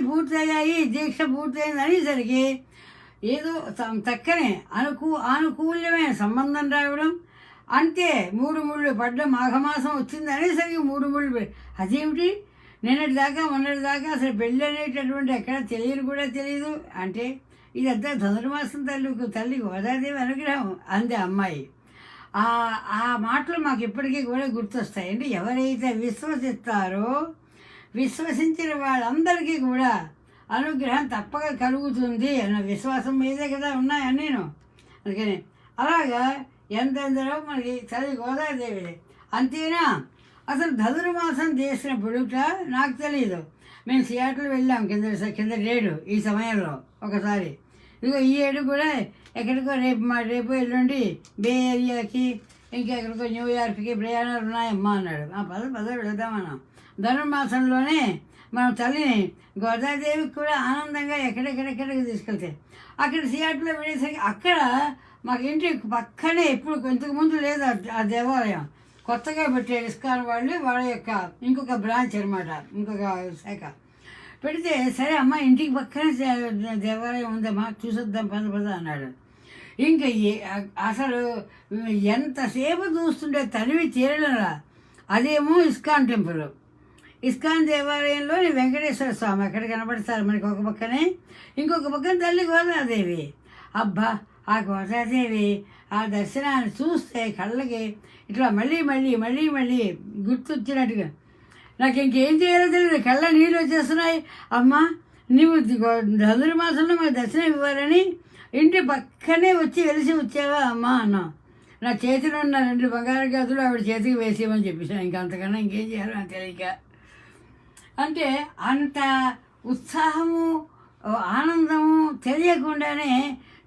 [SPEAKER 1] పూర్తయ్యాయి, దీక్ష పూర్తయింది అనేసరికి ఏదో చక్కనే ఆనుకూల్యమైన సంబంధం రావడం, అంతే 3 ముళ్ళు పడ్డ మాఘమాసం వచ్చింది అనేసరికి 3 ముళ్ళు. అదేమిటి మొన్నటి దాకా అసలు పెళ్ళి అనేటటువంటి ఎక్కడ తెలియదు అంటే ఇదంతా ధనుర్మాసం తల్లి గోదాదేవి అనుగ్రహం అంది అమ్మాయి. ఆ మాటలు మాకు ఇప్పటికీ కూడా గుర్తొస్తాయండి. ఎవరైతే విశ్వసిస్తారో విశ్వసించిన వాళ్ళందరికీ కూడా అనుగ్రహం తప్పక కలుగుతుంది అన్న విశ్వాసం మీదే కదా ఉన్నాయని నేను. అందుకని అలాగా ఎందరో మనకి తల్లి గోదాదేవి. అంతేనా? అసలు ధనుర్మాసం చేసిన పుడుట నాకు తెలియదు. మేము సియాటల్ వెళ్ళాం కింద రేడు ఈ సమయంలో ఒకసారి. ఇదిగో ఈ ఏడు కూడా ఎక్కడికో రేపు ఎల్లుండి బే ఏరియాకి ఇంకెక్కడికో న్యూయార్క్కి ప్రయాణాలు ఉన్నాయమ్మా అన్నాడు. పద వెళదామన్నాం. ధనుర్మాసంలోనే మనం తల్లిని గోదాదేవికి కూడా ఆనందంగా ఎక్కడెక్కడికి తీసుకెళ్తే అక్కడ సియాటల్లో వెళ్ళేసరికి అక్కడ మాకు ఇంటి పక్కనే ఎప్పుడు ఇంతకు ముందు లేదు ఆ దేవాలయం, కొత్తగా పెట్టారు ఇస్కాన్ వాళ్ళ యొక్క ఇంకొక బ్రాంచ్ అనమాట, ఇంకొక శాఖ పెడితే సరే అమ్మ ఇంటికి పక్కనే దేవాలయం ఉందమ్మా చూసొద్దాం పద అన్నాడు. ఇంకా అసలు ఎంతసేపు చూస్తుంటే తనివి తీరలేరా. అదేమో ఇస్కాన్ టెంపుల్, ఇస్కాన్ దేవాలయంలోని వెంకటేశ్వర స్వామి అక్కడ కనబడతారు మనకి ఒక పక్కనే, ఇంకొక పక్కన తల్లి గోదాదేవి. అబ్బా ఆ గోదాదేవి ఆ దర్శనాన్ని చూస్తే కళ్ళకి ఇట్లా మళ్ళీ గుర్తొచ్చినట్టుగా నాకు ఇంకేం చేయాలో తెలియదు, కళ్ళ నీళ్ళు వచ్చేస్తున్నాయి. అమ్మా నువ్వు ధనుర్మాసంలో మాకు దర్శనం ఇవ్వాలని ఇంటి పక్కనే వెలిసి వచ్చావా అమ్మా అన్నా. నా చేతిలో ఉన్న 2 బంగారు గాజులు ఆవిడ చేతికి వేసేయమని చెప్పేసాను. ఇంకా అంతకన్నా ఇంకేం చేయాలో నాకు తెలియక. అంటే అంత ఉత్సాహము ఆనందము తెలియకుండానే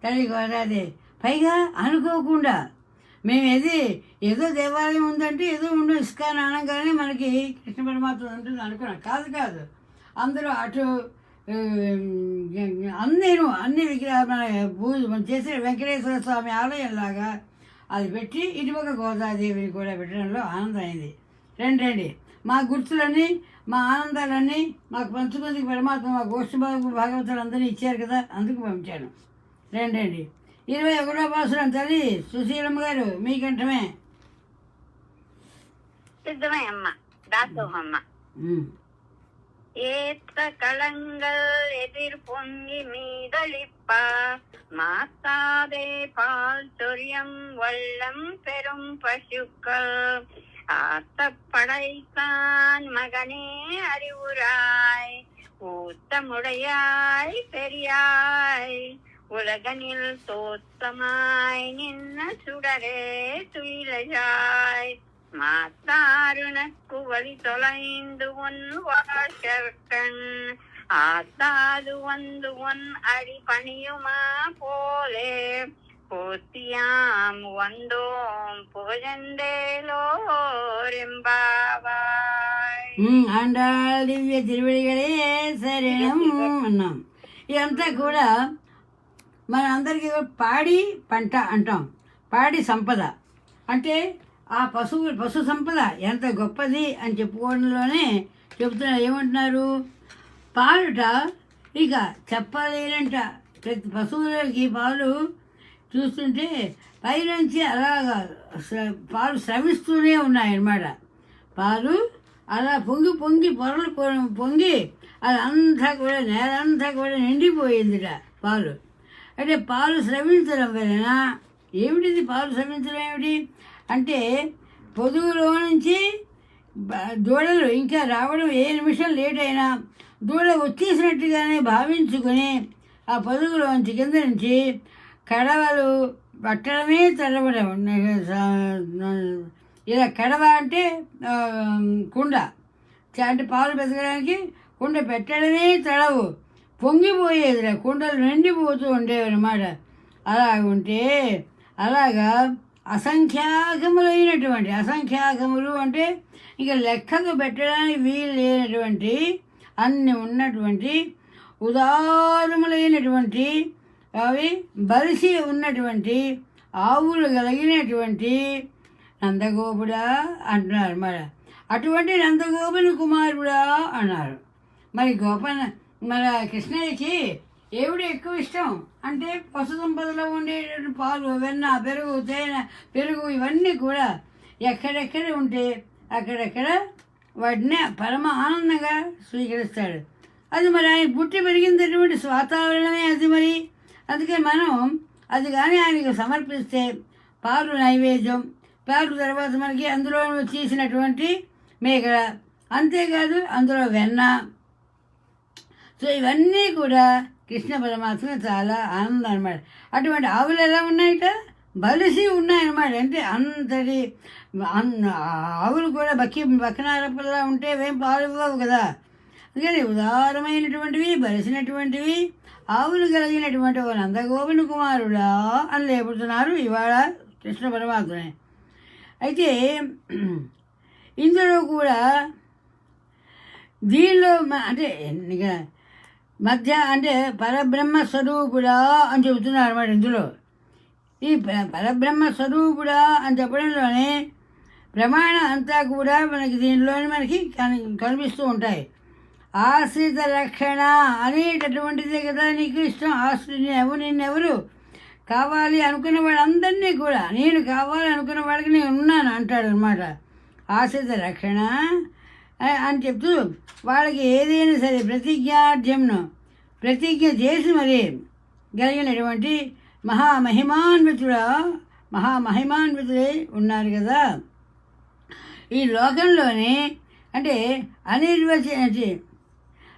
[SPEAKER 1] తల్లి గోదాదేవి, పైగా అనుకోకుండా మేము ఏదో దేవాలయం ఉందంటే ఏదో ఉండవు ఇస్కాన్ అనగానే మనకి కృష్ణ పరమాత్మ ఉంటుంది అనుకున్నాం. కాదు అందరూ అటు అన్ని విగ్రహాలు మన పూజ మనం చేసే వెంకటేశ్వర స్వామి ఆలయంలాగా అది పెట్టి ఇటుపక్క గోదాదేవిని కూడా పెట్టడంలో ఆనందం అయింది. రండి మా గుర్తులన్నీ మా ఆనందాలన్నీ మాకు పంచుకొందుకు పరమాత్మ మా గోష్ఠ భాగవతాలు అందరినీ ఇచ్చారు కదా, అందుకు పంపించాను. రండి 21వ పాసురం తల్లి సుశీలమ్మ గారు మీ కంఠమే.
[SPEAKER 4] సిద్ధమే అమ్మ దాసోహమ్మ. ஏத்த களங்கள் எதிர் பொங்கி மீதளிப்ப மாத்தாதே பால் சொரியம் வள்ளம் பெரும் பசுக்கள் ஆத்த படைத்தான் மகனே அறிவுராய் ஊத்தமுடையாய் பெரியாய் உலகனில் தோத்தமாய் நின்ன சுடரே துயிலாய் மாத்தாருனக்கு வழி தொலைந்து உன் வாழ்க்கன் ஆத்தாது வந்து உன் அடி பணியுமா போலே போத்தியாம் வந்தோம் புகழந்தேலோரெம்பாவாய்.
[SPEAKER 1] ఆండాళ్ దివ్య తిరువడిగలే శరణం అన్నాం. ఇదంతా కూడా మన అందరికీ పాడి పంట అంటాం. పాడి సంపద అంటే ఆ పశు సంపద ఎంత గొప్పది అని చెప్పుకోవడంలోనే చెబుతున్నారు. ఏమంటున్నారు? పాలుట ఇక చెప్పలేనంట. ప్రతి పశువులకి పాలు చూస్తుంటే పైనుంచి అలాగా పాలు స్రవిస్తూనే ఉన్నాయన్నమాట. పాలు అలా పొంగి పొరలు పొంగి అదంతా కూడా నేలంతా కూడా నిండిపోయిందిట పాలు. అంటే పాలు స్రవించడం వలన ఏమిటిది? పాలు స్రవించడం ఏమిటి అంటే పొదుగులో నుంచి దూడలు ఇంకా రావడం ఏ నిమిషం లేట్ అయినా దూడ వచ్చేసినట్టుగానే భావించుకొని ఆ పొదుగులోంచి కింద నుంచి కడవలు పట్టడమే తడవడం. ఇలా కడవ అంటే కుండ, అంటే పాలు పెతకడానికి కుండ పెట్టడమే తడవు. పొంగిపోయేది, కుండలు నిండిపోతూ ఉండేవి అన్నమాట. అలా ఉంటే అలాగా అసంఖ్యాకములు అంటే ఇంకా లెక్కకు పెట్టడానికి వీలు లేనటువంటి అన్ని ఉన్నటువంటి ఉదారములైనటువంటి అవి బలిసి ఉన్నటువంటి ఆవులు కలిగినటువంటి నందగోపుడా అంటున్నారు. మరి అటువంటి నందగోపుని కుమారుడా అన్నారు. మరి మన కృష్ణయ్యకి ఏవిడు ఎక్కువ ఇష్టం అంటే పశు సంపదలో ఉండేటువంటి పాలు, వెన్న, పెరుగు ఇవన్నీ కూడా ఎక్కడెక్కడ ఉంటే అక్కడెక్కడ వాటిని పరమ ఆనందంగా స్వీకరిస్తాడు. అది మరి ఆయన పుట్టి పెరిగినటువంటి వాతావరణమే అది. మరి అందుకే మనం అది కానీ ఆయనకు సమర్పిస్తే పాలు నైవేద్యం, పాలు తర్వాత మనకి అందులో చేసినటువంటి మేకల, అంతేకాదు అందులో వెన్న, సో ఇవన్నీ కూడా కృష్ణ పరమాత్మ చాలా ఆనందం అనమాట. అటువంటి ఆవులు ఎలా ఉన్నాయట? బలిసి ఉన్నాయన్నమాట. అంటే అంతటి ఆవులు కూడా బక్కనారపల్లా ఉంటే ఏం పాలు ఇవ్వవు కదా. అందుకని ఉదారమైనటువంటివి, బలిసినటువంటివి, ఆవులు కలిగినటువంటి ఓ నందగోపుని కుమారుడా అని లేపుతున్నారు ఇవాళ కృష్ణ పరమాత్మనే. అయితే ఇందులో కూడా దీనిలో అంటే ఇక మధ్య అంటే పరబ్రహ్మ స్వరూపుడా అని చెబుతున్నారు అన్నమాట. ఇందులో ఈ పరబ్రహ్మ స్వరూపుడా అని చెప్పడంలోనే ప్రమాణం అంతా కూడా మనకి దీనిలోనే మనకి కనిపిస్తూ ఉంటాయి. ఆశ్రిత రక్షణ అనేటటువంటిదే కదా నీకు ఇష్టం. నిన్నెవరు కావాలి అనుకున్న వాళ్ళందరినీ కూడా నేను కావాలి అనుకున్న వాళ్ళకి నేను ఉన్నాను అంటాడు అనమాట. ఆశ్రిత రక్షణ అని చెప్తూ వాళ్ళకి ఏదైనా సరే ప్రతిజ్ఞ చేసి మరి కలిగినటువంటి మహామహిమాన్వితులే ఉన్నారు కదా ఈ లోకంలోనే. అంటే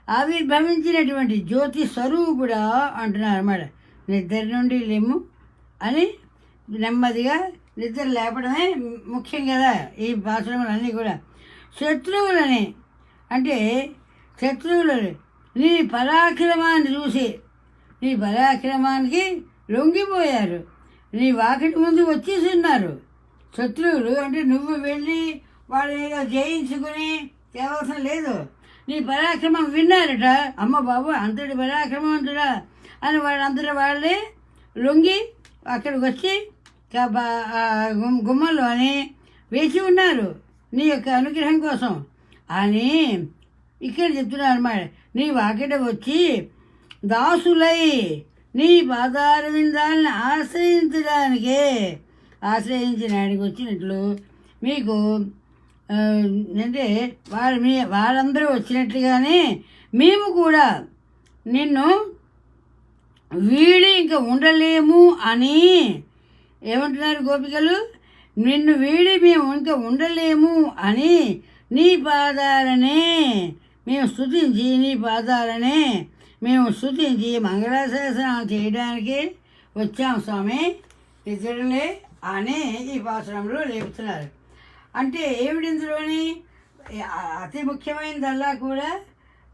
[SPEAKER 1] ఆవిర్భవించినటువంటి జ్యోతి స్వరూపుడా అంటున్నారు అన్నమాట. నిద్ర నుండి లేము అని నెమ్మదిగా నిద్ర లేపడమే ముఖ్యం కదా ఈ పాశ్రమాలన్నీ కూడా. శత్రువులని అంటే శత్రువులని నీ పరాక్రమాన్ని చూసి నీ పరాక్రమానికి లొంగిపోయారు. నీ వాకిటి ముందు వచ్చేసి ఉన్నారు శత్రువులు. అంటే నువ్వు వెళ్ళి వాళ్ళని ఏదో జయించుకుని తేవలసిన లేదు. నీ పరాక్రమం విన్నారట. అమ్మ బాబు అంతటి పరాక్రమవంతుడా అని వాళ్ళే లొంగి అక్కడికి వచ్చి గుమ్మలోని వేసి ఉన్నారు నీ యొక్క అనుగ్రహం కోసం అని ఇక్కడ చెప్తున్నారు అన్నమాట. నీ వాకిట వచ్చి దాసులై నీ పాదార విందాలను ఆశ్రయించడానికి వచ్చినట్లు మీకు అంటే వాళ్ళందరూ వచ్చినట్లుగానే మేము కూడా నిన్ను వీడి ఇంకా ఉండలేము అని ఏమంటున్నారు గోపికలు. నిన్ను వీడి మేము ఇంకా ఉండలేము అని నీ పాదాలనే మేము స్తుతించి మంగళాశాసనాలు చేయడానికి వచ్చాం స్వామి ఇద్దరులే అని ఈ పాశ్రంలో లేపుతున్నారు. అంటే ఏమిటి ఇందులోని అతి ముఖ్యమైనదల్లా కూడా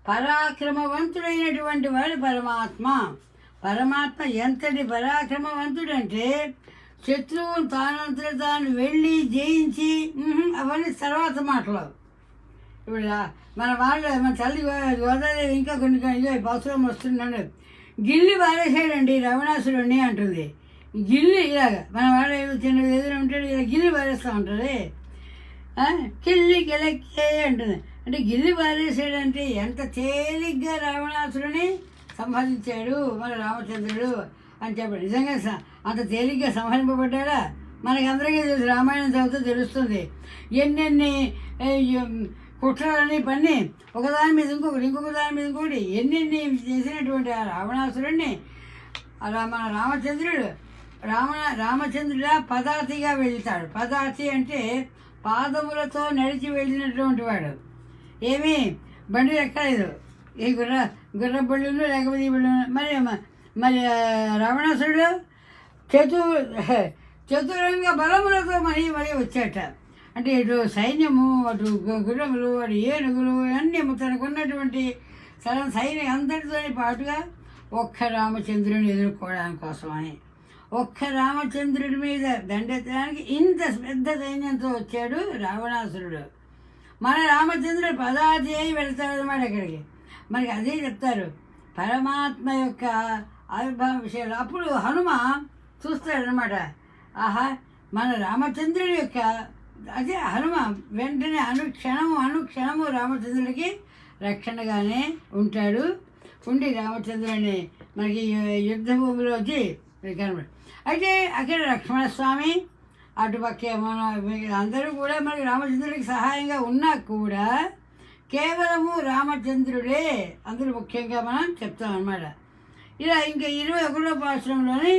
[SPEAKER 1] పరాక్రమవంతుడైనటువంటి వాడు పరమాత్మ ఎంతటి పరాక్రమవంతుడంటే శత్రువును తాను వెళ్ళి జయించి అవన్నీ తర్వాత మాటలు. ఇప్పుడు మన తల్లి గోదావరి ఇంకా కొన్ని పాసురం వస్తున్నాడు. గిల్లి పారేసాడండి రావణాసురుడిని అంటుంది. గిల్లి ఇలాగ మన వాళ్ళు చిన్న ఎదురు ఉంటాడు ఇలా గిల్లి పారేస్తూ ఉంటుంది. కిల్లి కిలక్కే అంటుంది. అంటే గిల్లి పారేసాడంటే ఎంత తేలిగ్గా రావణాసురుని సంహరించాడు మన రామచంద్రుడు అని చెప్పాడు. నిజంగా అంత తేలిగ్గా సంహరింపబడ్డాడా మనకందరికీ తెలుసు. రామాయణం చదివితే తెలుస్తుంది. ఎన్నెన్ని కుట్రలని పన్ని ఒకదాని మీద ఇంకొకటి ఎన్నెన్ని చేసినటువంటి ఆ రావణాసురుడిని అలా మన రామచంద్రుడా పదాతిగా వెళ్తాడు. పదాతి అంటే పాదములతో నడిచి వెళ్ళినటువంటి వాడు. ఏమీ బండి ఎక్కలేదు. ఈ గుర్ర బళ్ళు లేకపోతే ఈ బళ్ళు. మరి రావణాసురుడు చతురంగ బలములతో మరీ వచ్చాట. అంటే ఇటు సైన్యము, అటు గుర్రములు, అటు ఏనుగులు అన్నీ తనకున్నటువంటి సైన్యం అందరితో పాటుగా ఒక్క రామచంద్రుని ఎదుర్కోవడానికి కోసమని ఒక్క రామచంద్రుడి మీద దండెత్తడానికి ఇంత పెద్ద సైన్యంతో వచ్చాడు రావణాసురుడు. మన రామచంద్రుడు పదాతి అయి వెళ్తాడు అన్నమాట అక్కడికి. మనకి అదే చెప్తారు పరమాత్మ యొక్క ఆవిర్భావం విషయాలు. అప్పుడు హనుమ చూస్తాడనమాట. ఆహా మన రామచంద్రుడి యొక్క అదే హనుమ వెంటనే అనుక్షణము రామచంద్రుడికి రక్షణగానే ఉంటాడు. ఉండి రామచంద్రుడిని మనకి యుద్ధ భూమిలో వచ్చి కనబడి. అయితే అక్కడ లక్ష్మణస్వామి అటుపక్క మన అందరూ కూడా మనకి రామచంద్రుడికి సహాయంగా ఉన్నా కూడా కేవలము రామచంద్రుడే అందరూ ముఖ్యంగా మనం చెప్తాం అన్నమాట. ఇలా ఇంకా 21వ పాశ్రంలోని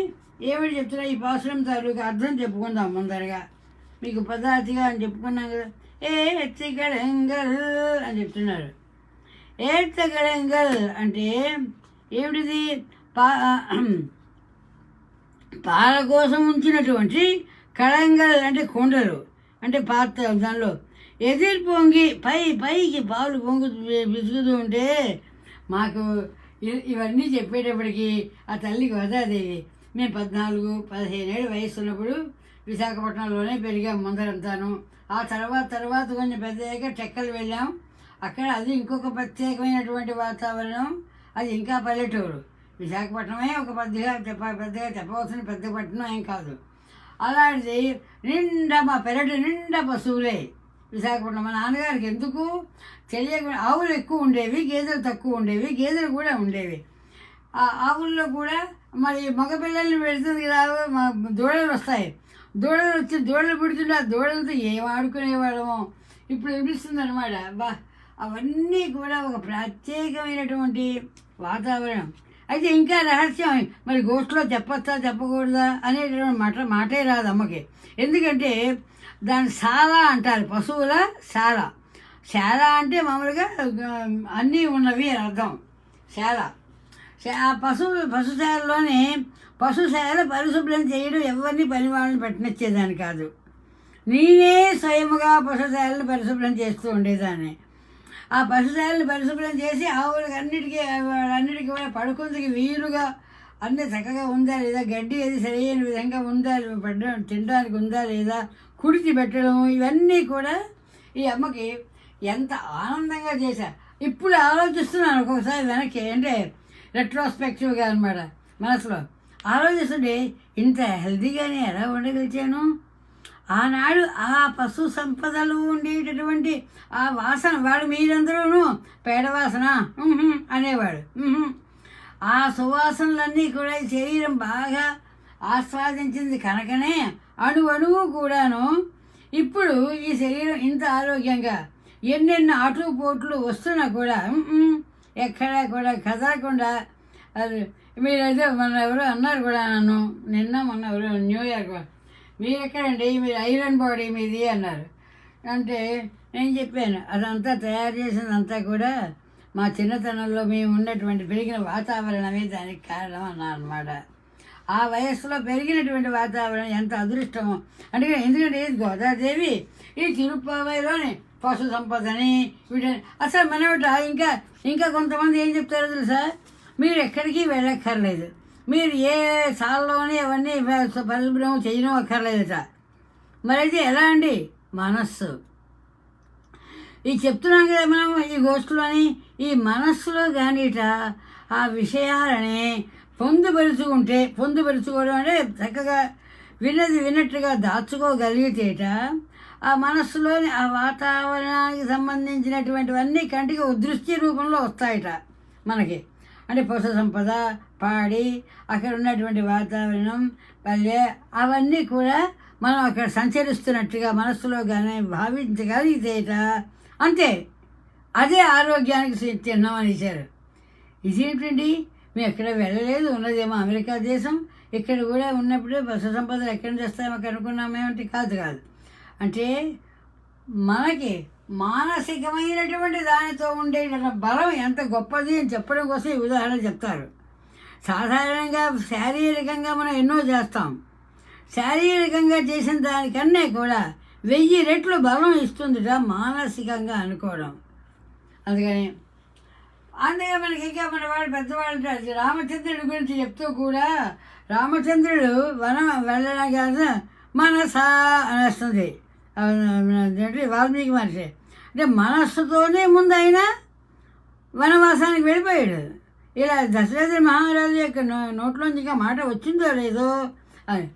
[SPEAKER 1] ఏమిటి చెప్తున్నా ఈ పాశ్రం తాలూకా అర్థం చెప్పుకుందాం ముందరగా. మీకు పదార్థిగా అని చెప్పుకున్నాం కదా. ఏత్తిగళంగల్ అని చెప్తున్నారు. ఏత్తగళంగల్ అంటే ఏమిటిది? పాల కోసం ఉంచినటువంటి కళంగల్ అంటే కుండలు అంటే పాత్ర. దానిలో ఎదురు పొంగి పైకి పాలు పిసుకుతూ ఉంటే మాకు ఇవన్నీ చెప్పేటప్పటికి ఆ తల్లి గోదాదేవి మేము 14-15 ఏళ్ళ వయసు ఉన్నప్పుడు విశాఖపట్నంలోనే పెరిగాం ముందరంతాను. ఆ తర్వాత కొంచెం పెద్దగా టెక్కలు వెళ్ళాం. అక్కడ అది ఇంకొక ప్రత్యేకమైనటువంటి వాతావరణం, అది ఇంకా పల్లెటూరు. విశాఖపట్నమే ఒక పెద్దగా చెప్పవలసిన పెద్ద పట్టణం ఏం కాదు. అలాంటిది నిండా మా పెరటి నిండా పశువులే విశాఖపట్నం. మా నాన్నగారికి ఎందుకు తెలియకుండా ఆవులు ఎక్కువ ఉండేవి, గేదెలు తక్కువ ఉండేవి. గేదెలు కూడా ఉండేవి. ఆ ఆవుల్లో కూడా మరి మగపిల్లల్ని పెడుతుంది కదా, మా దూడలు వస్తాయి. దూడలు వచ్చి దూడలు పెడుతుంటే ఆ దూడలతో ఏం ఆడుకునేవాళ్ళమో ఇప్పుడు అనిపిస్తుంది అనమాట. అవన్నీ కూడా ఒక ప్రత్యేకమైనటువంటి వాతావరణం. అయితే ఇంకా రహస్యం, మరి గోష్ఠిలో చెప్పచ్చా చెప్పకూడదా అనేటటువంటి మాటే రాదు అమ్మకి. ఎందుకంటే దాని శాల అంటారు, పశువుల శాల అంటే మామూలుగా అన్నీ ఉన్నవి అని అర్థం. ఆ పశుశాలలోనే పశుశాల పరిశుభ్రం చేయడం ఎవరిని పని వాళ్ళని పెట్టనిచ్చేదాన్ని కాదు. నేనే స్వయముగా పశుశాలను పరిశుభ్రం చేస్తూ ఉండేదాన్ని. ఆ పశుశాలను పరిశుభ్రం చేసి ఆవులకి అన్నిటికీ కూడా పడుకుందికి వీలుగా అన్నీ చక్కగా ఉందా లేదా, గడ్డి అది సరైన విధంగా ఉందా, తినడానికి ఉందా లేదా, కుడిచి పెట్టడం, ఇవన్నీ కూడా ఈ అమ్మకి ఎంత ఆనందంగా చేశా. ఇప్పుడు ఆలోచిస్తున్నాను ఒక్కొక్కసారి వెనక్కి, అంటే రెట్రోస్పెక్టివ్గా అనమాట. మనసులో ఆలోచిస్తుంటే ఇంత హెల్తీగానే ఎలా ఉండగలిచాను. ఆనాడు ఆ పశు సంపదలు ఉండేటటువంటి ఆ వాసన, వాడు మీరందరూ పేడవాసన అనేవాడు. ఆ సువాసనలన్నీ కూడా శరీరం బాగా ఆస్వాదించింది కనుకనే అణువు కూడాను ఇప్పుడు ఈ శరీరం ఇంత ఆరోగ్యంగా ఎన్నెన్నో అటుపోట్లు వస్తున్నా కూడా ఎక్కడా కూడా కదలకుండా. అది మీరైతే ఎవరో అన్నారు కూడా నన్ను మొన్న ఎవరో న్యూయార్క్, మీరు ఎక్కడండి, మీరు ఐరన్ బాడీ మీది అన్నారు. అంటే నేను చెప్పాను, అదంతా తయారు చేసినంతా కూడా మా చిన్నతనంలో మేము ఉన్నటువంటి పెరిగిన వాతావరణమే దానికి కారణం అన్నారు అనమాట. ఆ వయస్సులో పెరిగినటువంటి వాతావరణం ఎంత అదృష్టమో. అంటే ఎందుకంటే గోదాదేవి ఈ తిరుప్పావైలోని పశు సంపదని వీటిని అసలు మనోట ఇంకా కొంతమంది ఏం చెప్తారో తెలుసా, మీరు ఎక్కడికి వెళ్ళక్కర్లేదు, మీరు ఏ సాల్లోని అవన్నీ పరిశుభ్రం చేయడం అక్కర్లేదట. మరైతే ఎలా అండి, మనస్సు. ఈ చెప్తున్నాం కదా మనం ఈ గోష్ఠిలోని, ఈ మనస్సులో కానీట ఆ విషయాలని పొందుపరుచుకోవడం అంటే చక్కగా విన్నట్టుగా దాచుకోగలిగితేట ఆ మనస్సులోని ఆ వాతావరణానికి సంబంధించినటువంటివన్నీ కంటికి దృష్టి రూపంలో వస్తాయట మనకి. అంటే పశు సంపద, పాడి, అక్కడ ఉన్నటువంటి వాతావరణం, పల్లె, అవన్నీ కూడా మనం అక్కడ సంచరిస్తున్నట్టుగా మనస్సులో కానీ భావించగలిగితేట అంతే, అదే ఆరోగ్యానికి చిహ్నం అని ఇచ్చారు. ఇదేంటండి, మేము ఎక్కడ వెళ్ళలేదు, ఉన్నదేమో అమెరికా దేశం, ఇక్కడ కూడా ఉన్నప్పుడే పశు సంపదలు ఎక్కడి నుంచి వస్తామో అనుకున్నామేమంటే కాదు. అంటే మనకి మానసికమైనటువంటి దానితో ఉండే బలం ఎంత గొప్పది అని చెప్పడం కోసం ఈ ఉదాహరణ చెప్తారు. సాధారణంగా శారీరకంగా మనం ఎన్నో చేస్తాం, శారీరకంగా చేసిన దానికన్నా కూడా 1000 రెట్లు బలం ఇస్తుందిట మానసికంగా అనుకోవడం. అందుకే మనకి ఇంకా మన వాళ్ళు పెద్దవాళ్ళు రామచంద్రుడి గురించి చెప్తూ కూడా, రామచంద్రుడు వనం వెళ్ళడానికి కాదు మనసా అనేస్తుంది వాల్మీకి మహర్షి. అంటే మనస్సుతోనే ముందు అయినా వనవాసానికి వెళ్ళిపోయాడు. ఇలా దశరథ మహారాజు యొక్క నోట్లోంచి ఇంకా మాట వచ్చిందో లేదో అని.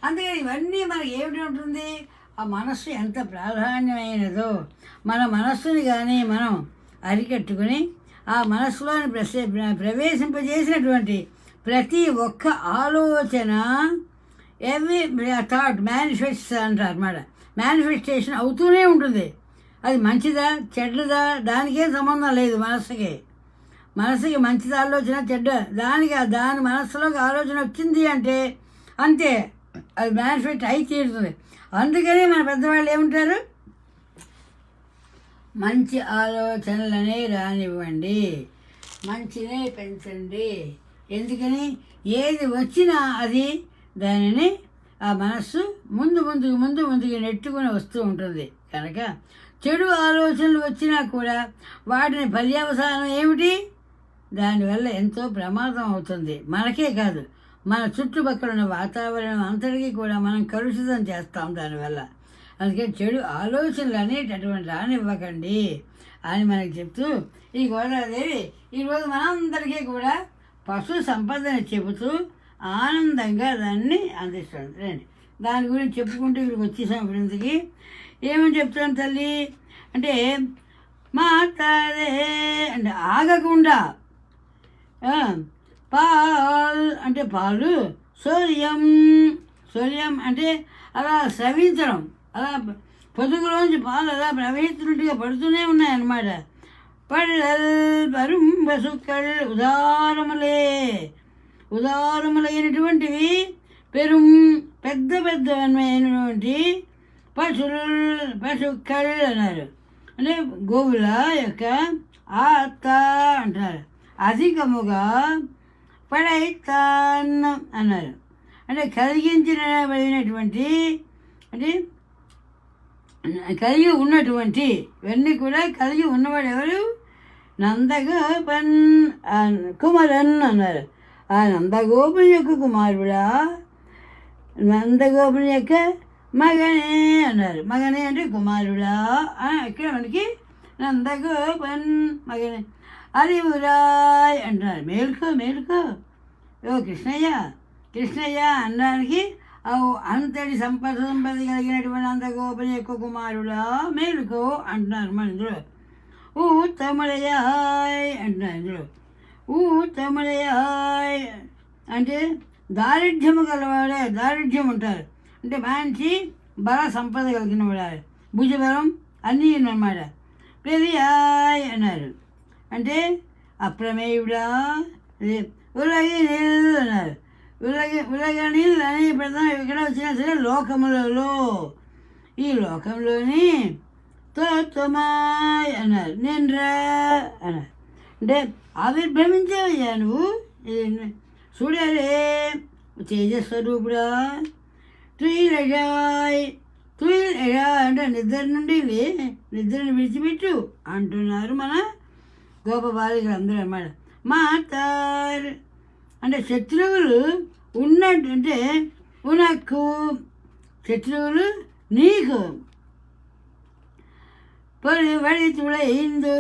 [SPEAKER 1] అందుకని ఇవన్నీ మనకి ఏమిటి ఉంటుంది, ఆ మనస్సు ఎంత ప్రాధాన్యమైనదో మన మనస్సుని కానీ మనం అరికట్టుకుని ఆ మనస్సులోని ప్రవేశింపజేసినటువంటి ప్రతి ఒక్క ఆలోచన ఎవ్రీ థాట్ మేనిఫెస్ట్ అంటారు అన్నమాట. మేనిఫెస్టేషన్ అవుతూనే ఉంటుంది. అది మంచిదా చెడ్డదా దానికేం సంబంధం లేదు. మనసుకి మంచిది ఆలోచన చెడ్డ దాని మనస్సులోకి ఆలోచన వచ్చింది అంటే అంతే, అది మేనిఫెస్ట్ అయి తీరుతుంది. అందుకని మన పెద్దవాళ్ళు ఏమంటారు, మంచి ఆలోచనలనే రానివ్వండి, మంచినే పెంచండి. ఎందుకని ఏది వచ్చినా అది దానిని ఆ మనస్సు ముందుకు నెట్టుకొని వస్తూ ఉంటుంది. కనుక చెడు ఆలోచనలు వచ్చినా కూడా వాటిని పర్యవసానం ఏమిటి? దానివల్ల ఎంతో ప్రమాదం అవుతుంది. మనకే కాదు, మన చుట్టుపక్కల ఉన్న వాతావరణం అంతటికీ కూడా మనం కలుషితం చేస్తాం దానివల్ల. అందుకే చెడు ఆలోచనలు అనేటటువంటి రానివ్వకండి అని మనకి చెప్తూ ఈ గోదాదేవి ఈరోజు మనందరికీ కూడా పశు సంపదని చెబుతూ ఆనందంగా దాన్ని అందిస్తుంది. రండి, దాని గురించి చెప్పుకుంటూ ఇక్కడికి వచ్చేసాం. ఇప్పుడు ఏమని చెప్తాను తల్లి అంటే, మాతాదే అంటే ఆగకుండా, పాల్ అంటే పాలు, సోర్యం అంటే అలా స్రవించడం, అలా పొదుగులోంచి పాలు అలా ప్రవహిస్తున్నట్టుగా పడుతూనే ఉన్నాయన్నమాట. పళ్ళల్ పరుం పశుక్కల్ ఉదారములైనటువంటివి, పెద్దమైనటువంటి పశుక్కల్ అన్నారు. అంటే గోవుల యొక్క ఆత్త అంటారు. అధికముగా పడైతాన్ అన్నారు. అంటే కలిగించినటువంటి, అంటే కలిగి ఉన్నటువంటి, ఇవన్నీ కూడా కలిగి ఉన్నవాడు ఎవరు? నందగోపన్ కుమరన్ అన్నారు. ఆ నందగోపుని యొక్క కుమారుడా, నందగోపుని యొక్క మగనే అన్నారు. మగనే అంటే కుమారుడా. ఇక్కడ మనకి నందగోపన్ మగనే అరివురాయ్ అంటున్నారు. మేలుకో ఓ కృష్ణయ్య అనడానికి అంతటి సంపద కలిగినటువంటి నందగోపుని యొక్క కుమారుడా మేలుకో అంటున్నారు. మన ఇందులో తమిళయాయ్ అంటున్నారు. ఇందులో తమిళయాయ్ అంటే దారిద్ర్యము గలవాడే, దారిద్ర్యం ఉంటారు అంటే మంచి బల సంపద కలిగిన వాడు, భుజబలం అన్నీ అన్నమాట. పెరియాయ్ అన్నారు అంటే అప్రమేయుడా. ఉలగినిల్ అన్నారు. ఉలగనిల్ అనే పదం ఎక్కడ వచ్చినా సరే లోకములలో, ఈ లోకంలోని తోమాయ్ అన్నారు. నేనురా అన్నారు. అంటే ఆవిర్భవించావయ్యా నువ్వు, చూడాలే తేజస్వరూపుడా. తుయిలజాయ్ అంటే నిద్రను విడిచిపెట్టు అంటున్నారు మన గోప బాలికలు అందరూ అన్నమాట. మాతార్ అంటే శత్రువులు ఉన్నట్టుంటే ఉనకు, శత్రువులు నీకు వడితుడైందు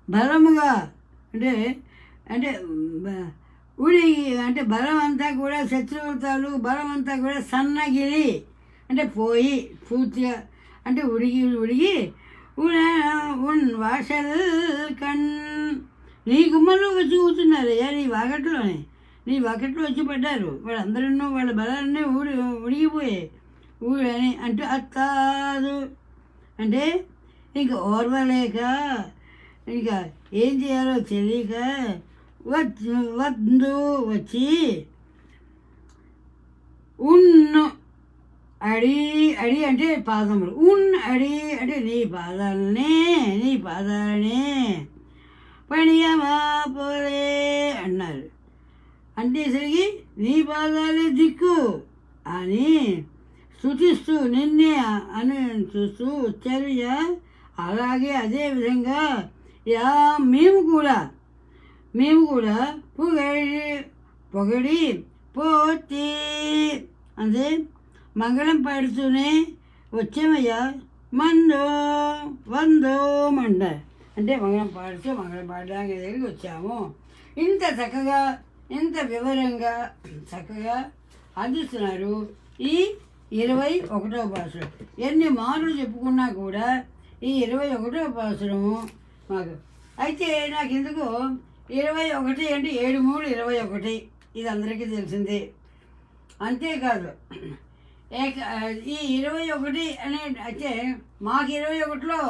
[SPEAKER 1] బలముగా అంటే అంటే బలం అంతా కూడా శత్రువుల తాలూకు బలం అంతా కూడా సన్నగిలి అంటే పోయి పూర్తిగా అంటే ఉడిగి వాషల్ కన్ నీ గుమ్మలో వచ్చి కూర్చున్నారయ్యా, నీ వాకట్లో వచ్చి పడ్డారు. వాళ్ళందరూ వాళ్ళ బలాలన్నీ ఉడిగిపోయాయి అని అంటూ అత్తాదు అంటే ఇంకా ఓర్వలేక, ఇంకా ఏం చేయాలో తెలియక వచ్చి ఉన్ను అడి అంటే పాదములు, అడి అంటే నీ పాదాలనే పణియమా పోలే అన్నారు. అంటేసరికి నీ పాదాలే దిక్కు అని స్తుతిస్తూ నిన్నే అని చూస్తూ వచ్చారు. అలాగే అదే విధంగా మేము కూడా పొగడి పోతి అంటే మంగళం పాడుతూనే వచ్చామయ్యా. వందోం అంటారు. అంటే మంగళం పాడడానికి దగ్గరికి వచ్చాము. ఇంత చక్కగా, ఇంత వివరంగా చక్కగా అందిస్తున్నారు ఈ 21వ పాసురం. ఎన్ని మార్లు చెప్పుకున్నా కూడా ఈ 21వ పాసురము మాకు అయితే నాకు ఎందుకు 21 అంటే 7 3 21 ఇది అందరికీ తెలిసిందే. అంతేకాదు ఈ 21 అనే అయితే మాకు 21లో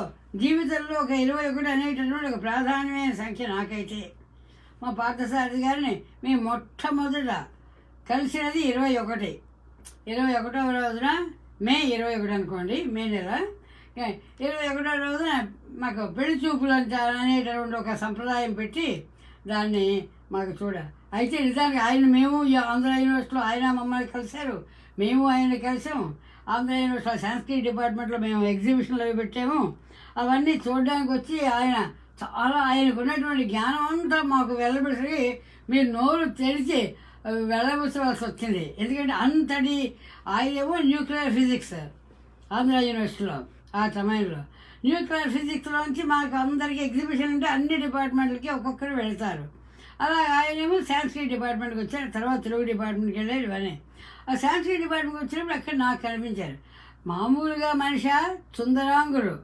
[SPEAKER 1] జీవితంలో ఒక 21 అనేటటువంటి ఒక ప్రాధాన్యమైన సంఖ్య నాకైతే. మా పార్థసారథి గారిని మేము మొట్టమొదట కలిసినది 21వ రోజున, మే 21 అనుకోండి, మే నెల 21వ రోజున మాకు పెళ్లి చూపులు అనేటటువంటి ఒక సంప్రదాయం పెట్టి దాన్ని మాకు అయితే నిజానికి ఆయన మేము ఆంధ్ర యూనివర్సిటీలో ఆయన మమ్మల్ని కలిశారు. మేము ఆయన కలిసాము. ఆంధ్ర యూనివర్సిటీ సంస్కృతి డిపార్ట్మెంట్లో మేము ఎగ్జిబిషన్లు అవి పెట్టాము. అవన్నీ చూడడానికి వచ్చి ఆయన చాలా ఆయనకు ఉన్నటువంటి జ్ఞానం అంతా మాకు వెళ్ళబెట్టి మీరు నోరు తెరిచి వెళ్ళబుచ్చవలసి వచ్చింది. ఎందుకంటే అంతటి ఆయనేమో న్యూక్లియర్ ఫిజిక్స్ ఆంధ్ర యూనివర్సిటీలో ఆ సమయంలో న్యూక్లియర్ ఫిజిక్స్లోంచి మాకు అందరికీ ఎగ్జిబిషన్ అంటే అన్ని డిపార్ట్మెంట్లకి ఒక్కొక్కరు వెళ్తారు. అలా ఆయనేమో సంస్కృతి డిపార్ట్మెంట్కి వచ్చారు. తర్వాత తెలుగు డిపార్ట్మెంట్కి వెళ్ళారు. ఇవన్నీ ఆ సంస్కృతి డిపార్ట్మెంట్కి వచ్చినప్పుడు అక్కడ నాకు కనిపించారు. మామూలుగా మనిషి సుందరాంగుడు.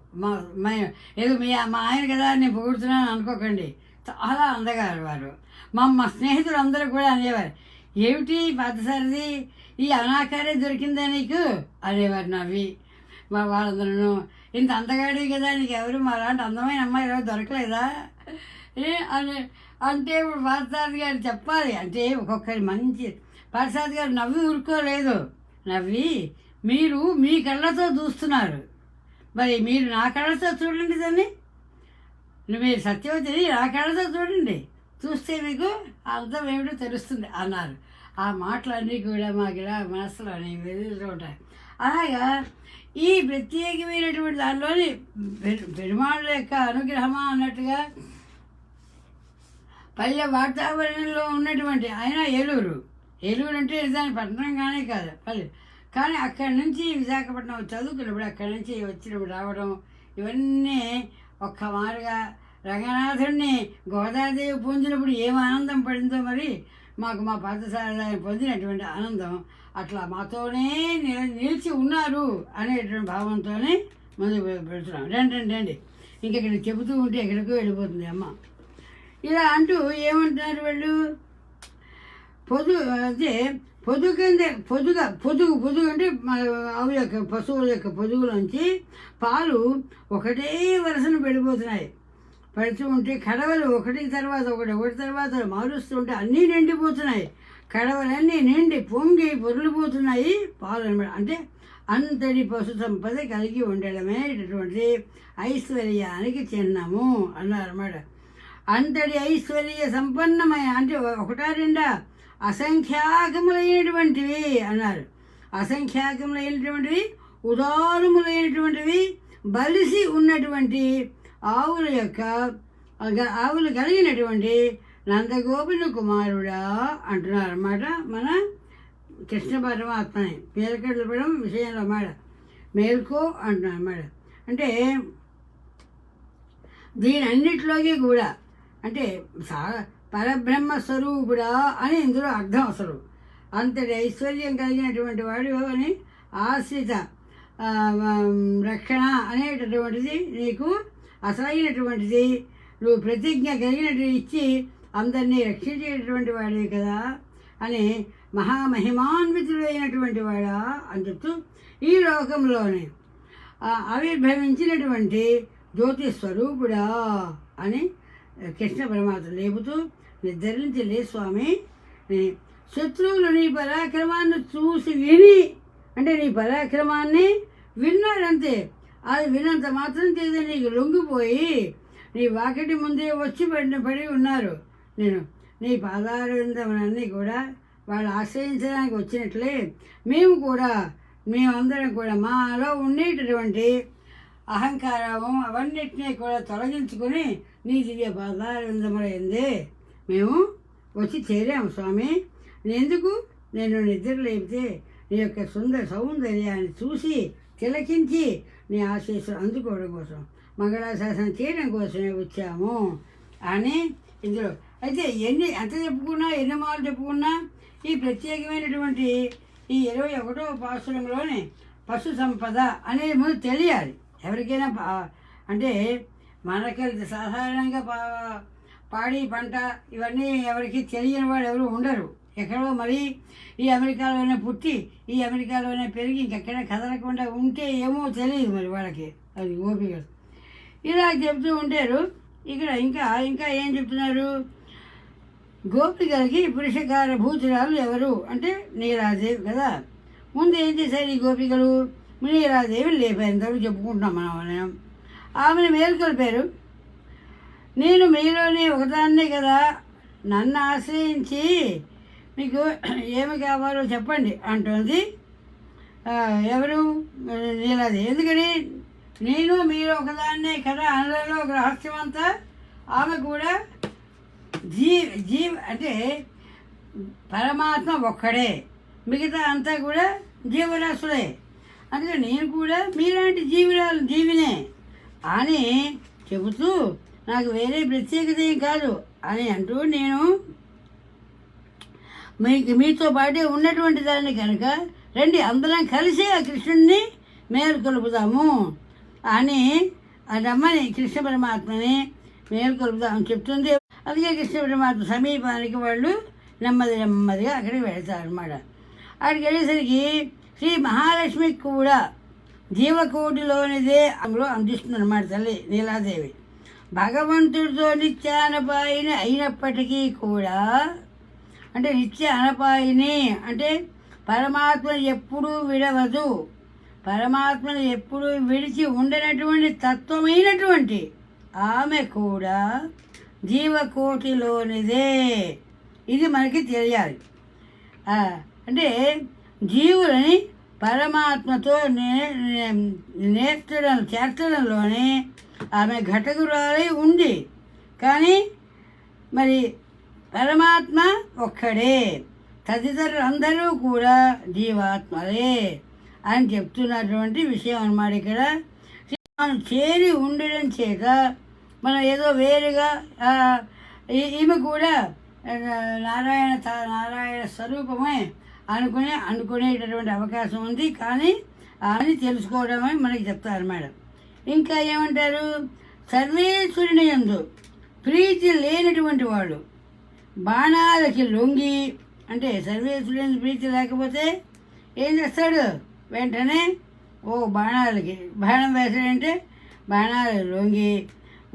[SPEAKER 1] ఏదో మా ఆయన కదా నేను పొగుడుతున్నాను అనుకోకండి, చాలా అందగారు వారు. మా స్నేహితులు అందరూ కూడా అనేవారు, ఏమిటి పాతసారిది ఈ అనాకారే దొరికిందా నీకు అనేవారు నవ్వి. వాళ్ళందరూ ఇంత అందగాడి కదా నీకు ఎవరు మా లాంటి అందమైన అమ్మాయి ఎవరు దొరకలేదా అని అంటే ఇప్పుడు పాతసారథి గారు చెప్పాలి. అంటే ఒక్కొక్కరి మంచి పాతసారథి గారు నవ్వి ఊరుకోలేదు. నవ్వి మీరు మీ కళ్ళతో చూస్తున్నారు, మరి మీరు నా కళ్ళతో చూడండి దాన్ని, మీరు సత్యవతిని నా కళ్ళతో చూడండి, చూస్తే మీకు అర్థం ఏమిటో తెలుస్తుంది అన్నారు. ఆ మాటలన్నీ కూడా మాకు ఇలా మనసులోని వెలుగుతూ ఉంటాయి. అలాగా ఈ ప్రత్యేకమైనటువంటి దానిలోని పెరుమాళ్ళ యొక్క అనుగ్రహమా అన్నట్టుగా పల్లె వాతావరణంలో ఉన్నటువంటి ఆయన ఏలూరు అంటే దాని పట్టణం కానీ కాదు పల్లె, కానీ అక్కడి నుంచి విశాఖపట్నం చదువుకున్నప్పుడు అక్కడి నుంచి వచ్చినప్పుడు రావడం ఇవన్నీ ఒక్క మారుగా రంగనాథుడిని గోదాదేవి పొందినప్పుడు ఏం ఆనందం పడిందో మరి మాకు మా పాఠశాల పొందినటువంటి ఆనందం అట్లా మాతోనే నిలిచి ఉన్నారు అనేటువంటి భావంతోనే ముందు పెడుతున్నాం. రండి ఇంకెక్కడికి చెబుతూ ఉంటే ఎక్కడికో వెళ్ళిపోతుంది అమ్మ. ఇలా అంటూ ఏమంటున్నారు వాళ్ళు, పొదుగు అంటే ఆవు యొక్క పశువుల యొక్క పొదుగులోంచి పాలు ఒకటే వరుసను పడిపోతున్నాయి. పడుతూ ఉంటే కడవలు ఒకటి తర్వాత మారుస్తూ ఉంటే అన్నీ నిండిపోతున్నాయి. కడవలన్నీ నిండి పొంగి పొరులిపోతున్నాయి పాలు అనమాట. అంటే అంతటి పశు సంపద కలిగి ఉండడమే ఇటువంటి ఐశ్వర్యానికి చిహ్నము అన్నారన్నమాట. అంతటి ఐశ్వర్య సంపన్నమైన అంటే ఒకటా రెండా అసంఖ్యాకములైనటువంటివి అన్నారు. అసంఖ్యాకములైనటువంటివి, ఉదారములైనటువంటివి, బలిసి ఉన్నటువంటి ఆవులు కలిగినటువంటి నందగోపుని కుమారుడా అంటున్నారు అన్నమాట. మన కృష్ణ పరమాత్మని మేల్కొల్పడం విషయంలో అన్నమాట. మేల్కో అంటున్నారు అన్నమాట. అంటే దీని అన్నిటిలోకి కూడా అంటే పరబ్రహ్మ స్వరూపుడా అని ఇందులో అర్థం. అసలు అంతటి ఐశ్వర్యం కలిగినటువంటి వాడు అని ఆశ్రిత రక్షణ అనేటటువంటిది నీకు అసలైనటువంటిది. నువ్వు ప్రతిజ్ఞ కలిగినట్టు ఇచ్చి అందరినీ రక్షించేటటువంటి వాడే కదా అని మహామహిమాన్వితుడైనటువంటి వాడా అని చెప్తూ ఈ లోకంలోనే ఆవిర్భవించినటువంటి జ్యోతి స్వరూపుడా అని కృష్ణ పరమాత్మ లేపుతూ నిద్రించి లే స్వామి, శత్రువులు నీ పరాక్రమాన్ని చూసి విని అంటే నీ పరాక్రమాన్ని విన్నారంతే. అది విన్నంత మాత్రం చేసి నీకు లొంగిపోయి నీ వాకిటి ముందే వచ్చి పడి ఉన్నారు. నేను నీ పాదారవిందములన్నీ కూడా వాళ్ళు ఆశ్రయించడానికి వచ్చినట్లే మేమందరం కూడా మాలో ఉండేటటువంటి అహంకారము అవన్నిటినీ కూడా తొలగించుకొని నీ దివ్య పాదారవిందములైందే మేము వచ్చి చేరాము స్వామి. ఎందుకు నేను నిద్ర లేపితే నీ యొక్క సౌందర్యాన్ని చూసి తిలకించి నీ ఆశీస్సులు అందుకోవడం కోసం మంగళాశాసనం చేయడం కోసమే వచ్చాము అని ఇందులో. అయితే ఎంత చెప్పుకున్నా ఎన్ని మాటలు చెప్పుకున్నా ఈ ప్రత్యేకమైనటువంటి ఈ 21వ పాసురంలోనే పశు సంపద అనేది ముందు తెలియాలి ఎవరికైనా. అంటే మనకి సాధారణంగా పాడి పంట ఇవన్నీ ఎవరికి తెలియని వాళ్ళు ఎవరు ఉండరు. ఎక్కడో మరి ఈ అమెరికాలోనే పుట్టి ఈ అమెరికాలోనే పెరిగి ఇంకెక్కడ కదలకుండా ఉంటే ఏమో తెలియదు మరి వాళ్ళకి, అది ఓపిక. ఇలా చెప్తూ ఉంటారు. ఇక్కడ ఇంకా ఏం చెప్తున్నారు, గోపికలకి పురుషకార భూతురాలు ఎవరు అంటే నీలాదేవి కదా. ముందు ఏం చేశారు ఈ గోపికలు, నీలాదేవిని లేపారు. ఇంతవరకు చెప్పుకుంటున్నాం మనం. ఆమెను మేల్కొల్పారు. నేను మీలోనే ఒకదాన్నే కదా, నన్ను ఆశ్రయించి మీకు ఏమి కావాలో చెప్పండి అంటుంది ఎవరు నీలాది. ఎందుకని నేను మీరు ఒకదాన్నే కదా అందులో ఒక రహస్యం అంతా. ఆమె కూడా అంటే పరమాత్మ ఒక్కడే, మిగతా అంతా కూడా జీవరాశులే. అందుకే నేను కూడా మీలాంటి జీవినే అని చెబుతూ నాకు వేరే ప్రత్యేకత ఏం కాదు అని అంటూ నేను మీతో పాటే ఉన్నటువంటి దాన్ని కనుక రండి అందరం కలిసి ఆ కృష్ణుడిని మేలుకొలుపుదాము అని రమ్మని కృష్ణ పరమాత్మని మేలుకొలుపుదామని చెప్తుంది. అందుకే కృష్ణ పరమాత్మ సమీపానికి వాళ్ళు నెమ్మదిగా అక్కడికి వెళ్తారు అన్నమాట. అక్కడికి వెళ్ళేసరికి శ్రీ మహాలక్ష్మికి కూడా జీవకోటిలోనిదే అందులో అందిస్తుంది అన్నమాట తల్లి నీలాదేవి. భగవంతుడితో నిత్య అనపాయిని అయినప్పటికీ కూడా, అంటే నిత్య అనపాయిని అంటే పరమాత్మను ఎప్పుడూ విడవదు, పరమాత్మను ఎప్పుడూ విడిచి ఉండనటువంటి తత్వమైనటువంటి ఆమె కూడా జీవకోటిలోనిదే. ఇది మనకి తెలియాలి. అంటే జీవులని పరమాత్మతో చేర్చడంలోనే ఆమె ఘటకురాలై ఉంది. కానీ మరి పరమాత్మ ఒక్కడే, తదితరులందరూ కూడా జీవాత్మలే అని చెప్తున్నటువంటి విషయం అన్నమాట. ఇక్కడ మనం చేరి ఉండడం చేత మనం ఏదో వేరుగా ఈమె కూడా నారాయణ స్వరూపమే అనుకునేటటువంటి అవకాశం ఉంది. కానీ అని తెలుసుకోవడమే మనకి చెప్తారు మేడం. ఇంకా ఏమంటారు, సర్వేశ్వరుని యందు ప్రీతి లేనటువంటి వాడు బాణాలకి లొంగి, అంటే సర్వేశ్వరుని ప్రీతి లేకపోతే ఏం చేస్తాడు, వెంటనే బాణం వేసాడంటే బాణాలకు లొంగి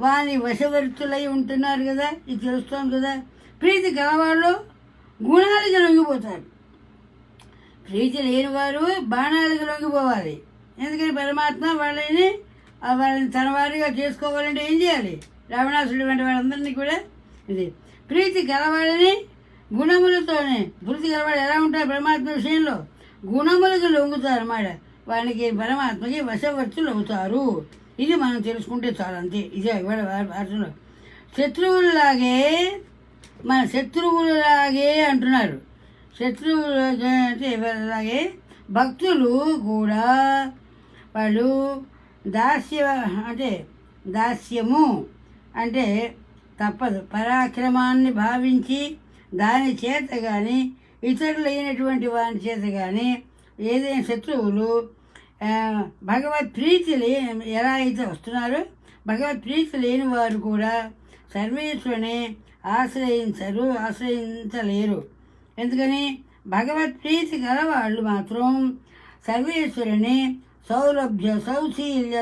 [SPEAKER 1] వాని వశవర్తులై ఉంటున్నారు కదా, ఇది తెలుస్తాం కదా. ప్రీతి కలవాళ్ళు గుణాలకి లొంగిపోతారు, ప్రీతి లేని వారు బాణాలకు లొంగిపోవాలి. ఎందుకని పరమాత్మ వాళ్ళని తన వారిగా చేసుకోవాలంటే ఏం చేయాలి, రావణాసుడి వంటి వాళ్ళందరినీ కూడా ఇది ప్రీతి కలవాళ్ళని గుణములతోనే. ప్రీతి కలవాడు ఎలా ఉంటారు పరమాత్మ విషయంలో, గుణములకు లొంగుతారు అన్నమాట. వానికి పరమాత్మకి వశవర్తులు అవుతారు. ఇది మనం తెలుసుకుంటే చాలు, అంతే. ఇదే ఇవాళ భాషలో శత్రువులాగే మన శత్రువులాగే అంటున్నారు. శత్రువులాగే అంటే ఎవరిలాగే భక్తులు కూడా వాళ్ళు దాస్యము అంటే తప్పదు, పరాక్రమాన్ని భావించి దాని చేత కానీ ఇతరులైనటువంటి వాని చేత కానీ ఏదైనా శత్రువులు భగవత్ ఎలా అయితే వస్తున్నారో భగవత్ ప్రీతి లేని వారు కూడా సర్వేశ్వరుని ఆశ్రయించలేరు. ఎందుకని భగవత్ ప్రీతి గలవాళ్ళు మాత్రం సర్వేశ్వరుని సౌశీల్య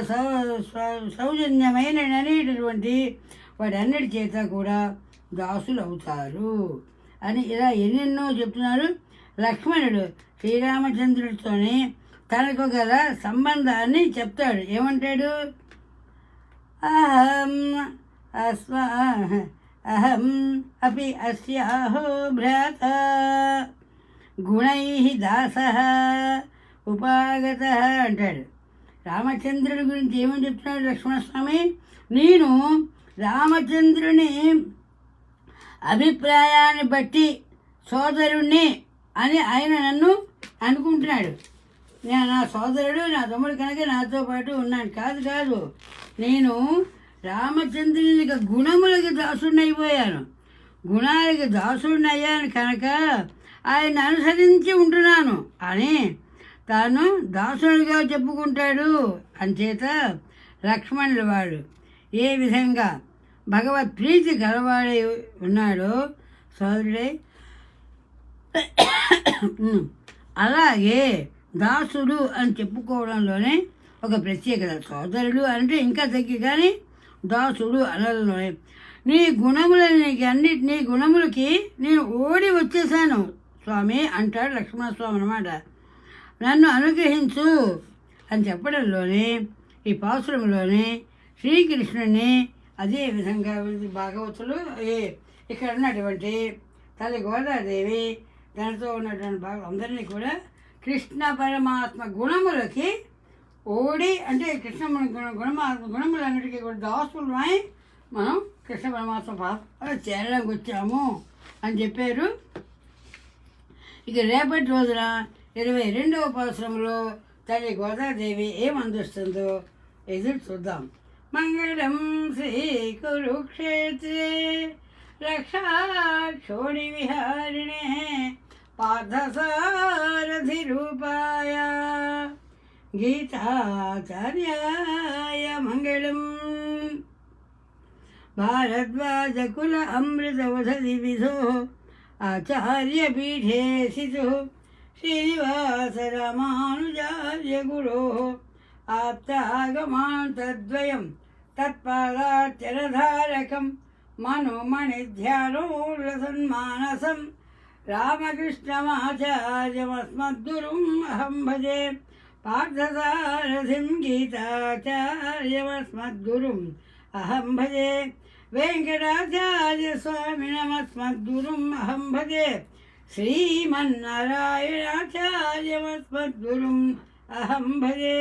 [SPEAKER 1] సౌజన్యమైన అనేటటువంటి వాటన్నిటి చేత కూడా దాసులు అవుతారు అని ఇలా ఎన్నెన్నో చెప్తున్నారు. లక్ష్మణుడు శ్రీరామచంద్రుడితోనే తనకు గల సంబంధాన్ని చెప్తాడు. ఏమంటాడు, అహం అపి అస్యాహో భ్రాత గుణై దాసః ఉపాగత అంటాడు. రామచంద్రుడి గురించి ఏమని చెప్తున్నాడు లక్ష్మణస్వామి, నేను రామచంద్రుని అభిప్రాయాన్ని బట్టి సోదరుణ్ణి అని ఆయన నన్ను అనుకుంటున్నాడు. నా సోదరుడు నా తమ్ముడు కనుక నాతో పాటు ఉన్నాను. కాదు, నేను రామచంద్రునికి గుణములకి దాసుడిని అయిపోయాను, గుణాలకి దాసుడిని అయ్యాను కనుక ఆయన అనుసరించి ఉంటున్నాను అని తాను దాసుడిగా చెప్పుకుంటాడు. అంచేత లక్ష్మణుడు వాడు ఏ విధంగా భగవత్ ప్రీతి గలవాడై ఉన్నాడో సోదరుడై, అలాగే దాసుడు అని చెప్పుకోవడంలోనే ఒక ప్రత్యేకత. సోదరుడు అంటే ఇంకా తగ్గి, కానీ దాసుడు అనడంలోనే నీ గుణములకి నేను ఓడి వచ్చేసాను స్వామి అంటాడు లక్ష్మణస్వామి అన్నమాట. నన్ను అనుగ్రహించు అని చెప్పడంలోనే ఈ పాసురంలోనే శ్రీకృష్ణుని అదే విధంగా భాగవతులు ఇక్కడ ఉన్నటువంటి తల్లి గోదాదేవి తనతో ఉన్నటువంటి అందరినీ కూడా కృష్ణ పరమాత్మ గుణములకి ఓడి అంటే కృష్ణ గుణములన్నిటికీ కూడా దాసులమై మనం కృష్ణ పరమాత్మ చేరడానికి వచ్చాము అని చెప్పారు. ఇక రేపటి రోజున 22వ పాసురంలో తల్లి గోదాదేవి ఏం అందిస్తుందో ఎదురు చూద్దాం. మంగళం శ్రీ కురుక్షేత్రే రక్షాక్షోణి విహారిణే పార్థసారథి రూపాయ గీతాచార్యాయ మంగళం. భారద్వాజకుల అమృతవసతి విధో ఆచార్యపీఠే స్థితో శ్రీనివాస రామానుజార్య గురో ఆప్తాగమాంతద్వయం తత్పాదాచరధారకం మనోమణిధ్యానోల్లసన్మానసం రామకృష్ణమాచార్యమస్మద్గురుం అహం భజే పార్థసారథిం గీతాచార్యమస్మద్గురుం అహం భజే వెంకటాచార్య స్వామినమస్మద్గురుం అహం భజే శ్రీమన్నారాయణాచార్యమస్మద్గురుం అహం భజే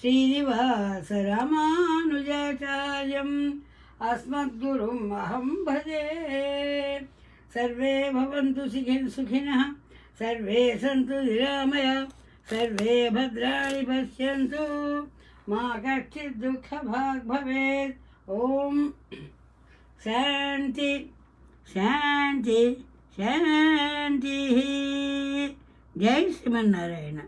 [SPEAKER 1] శ్రీనివాస రామానుజాచార్యం అస్మద్గురుం అహం భజే. సర్వే భవంతు సుఖినః సర్వే సంతు నిరామయాః సర్వే భద్రాణి పశ్యంతు మా కశ్చిత్ దుఃఖభాగ్ భవేత్. ఓం శాంతి శాంతి శాంతి. జై శ్రీమన్నారాయణ.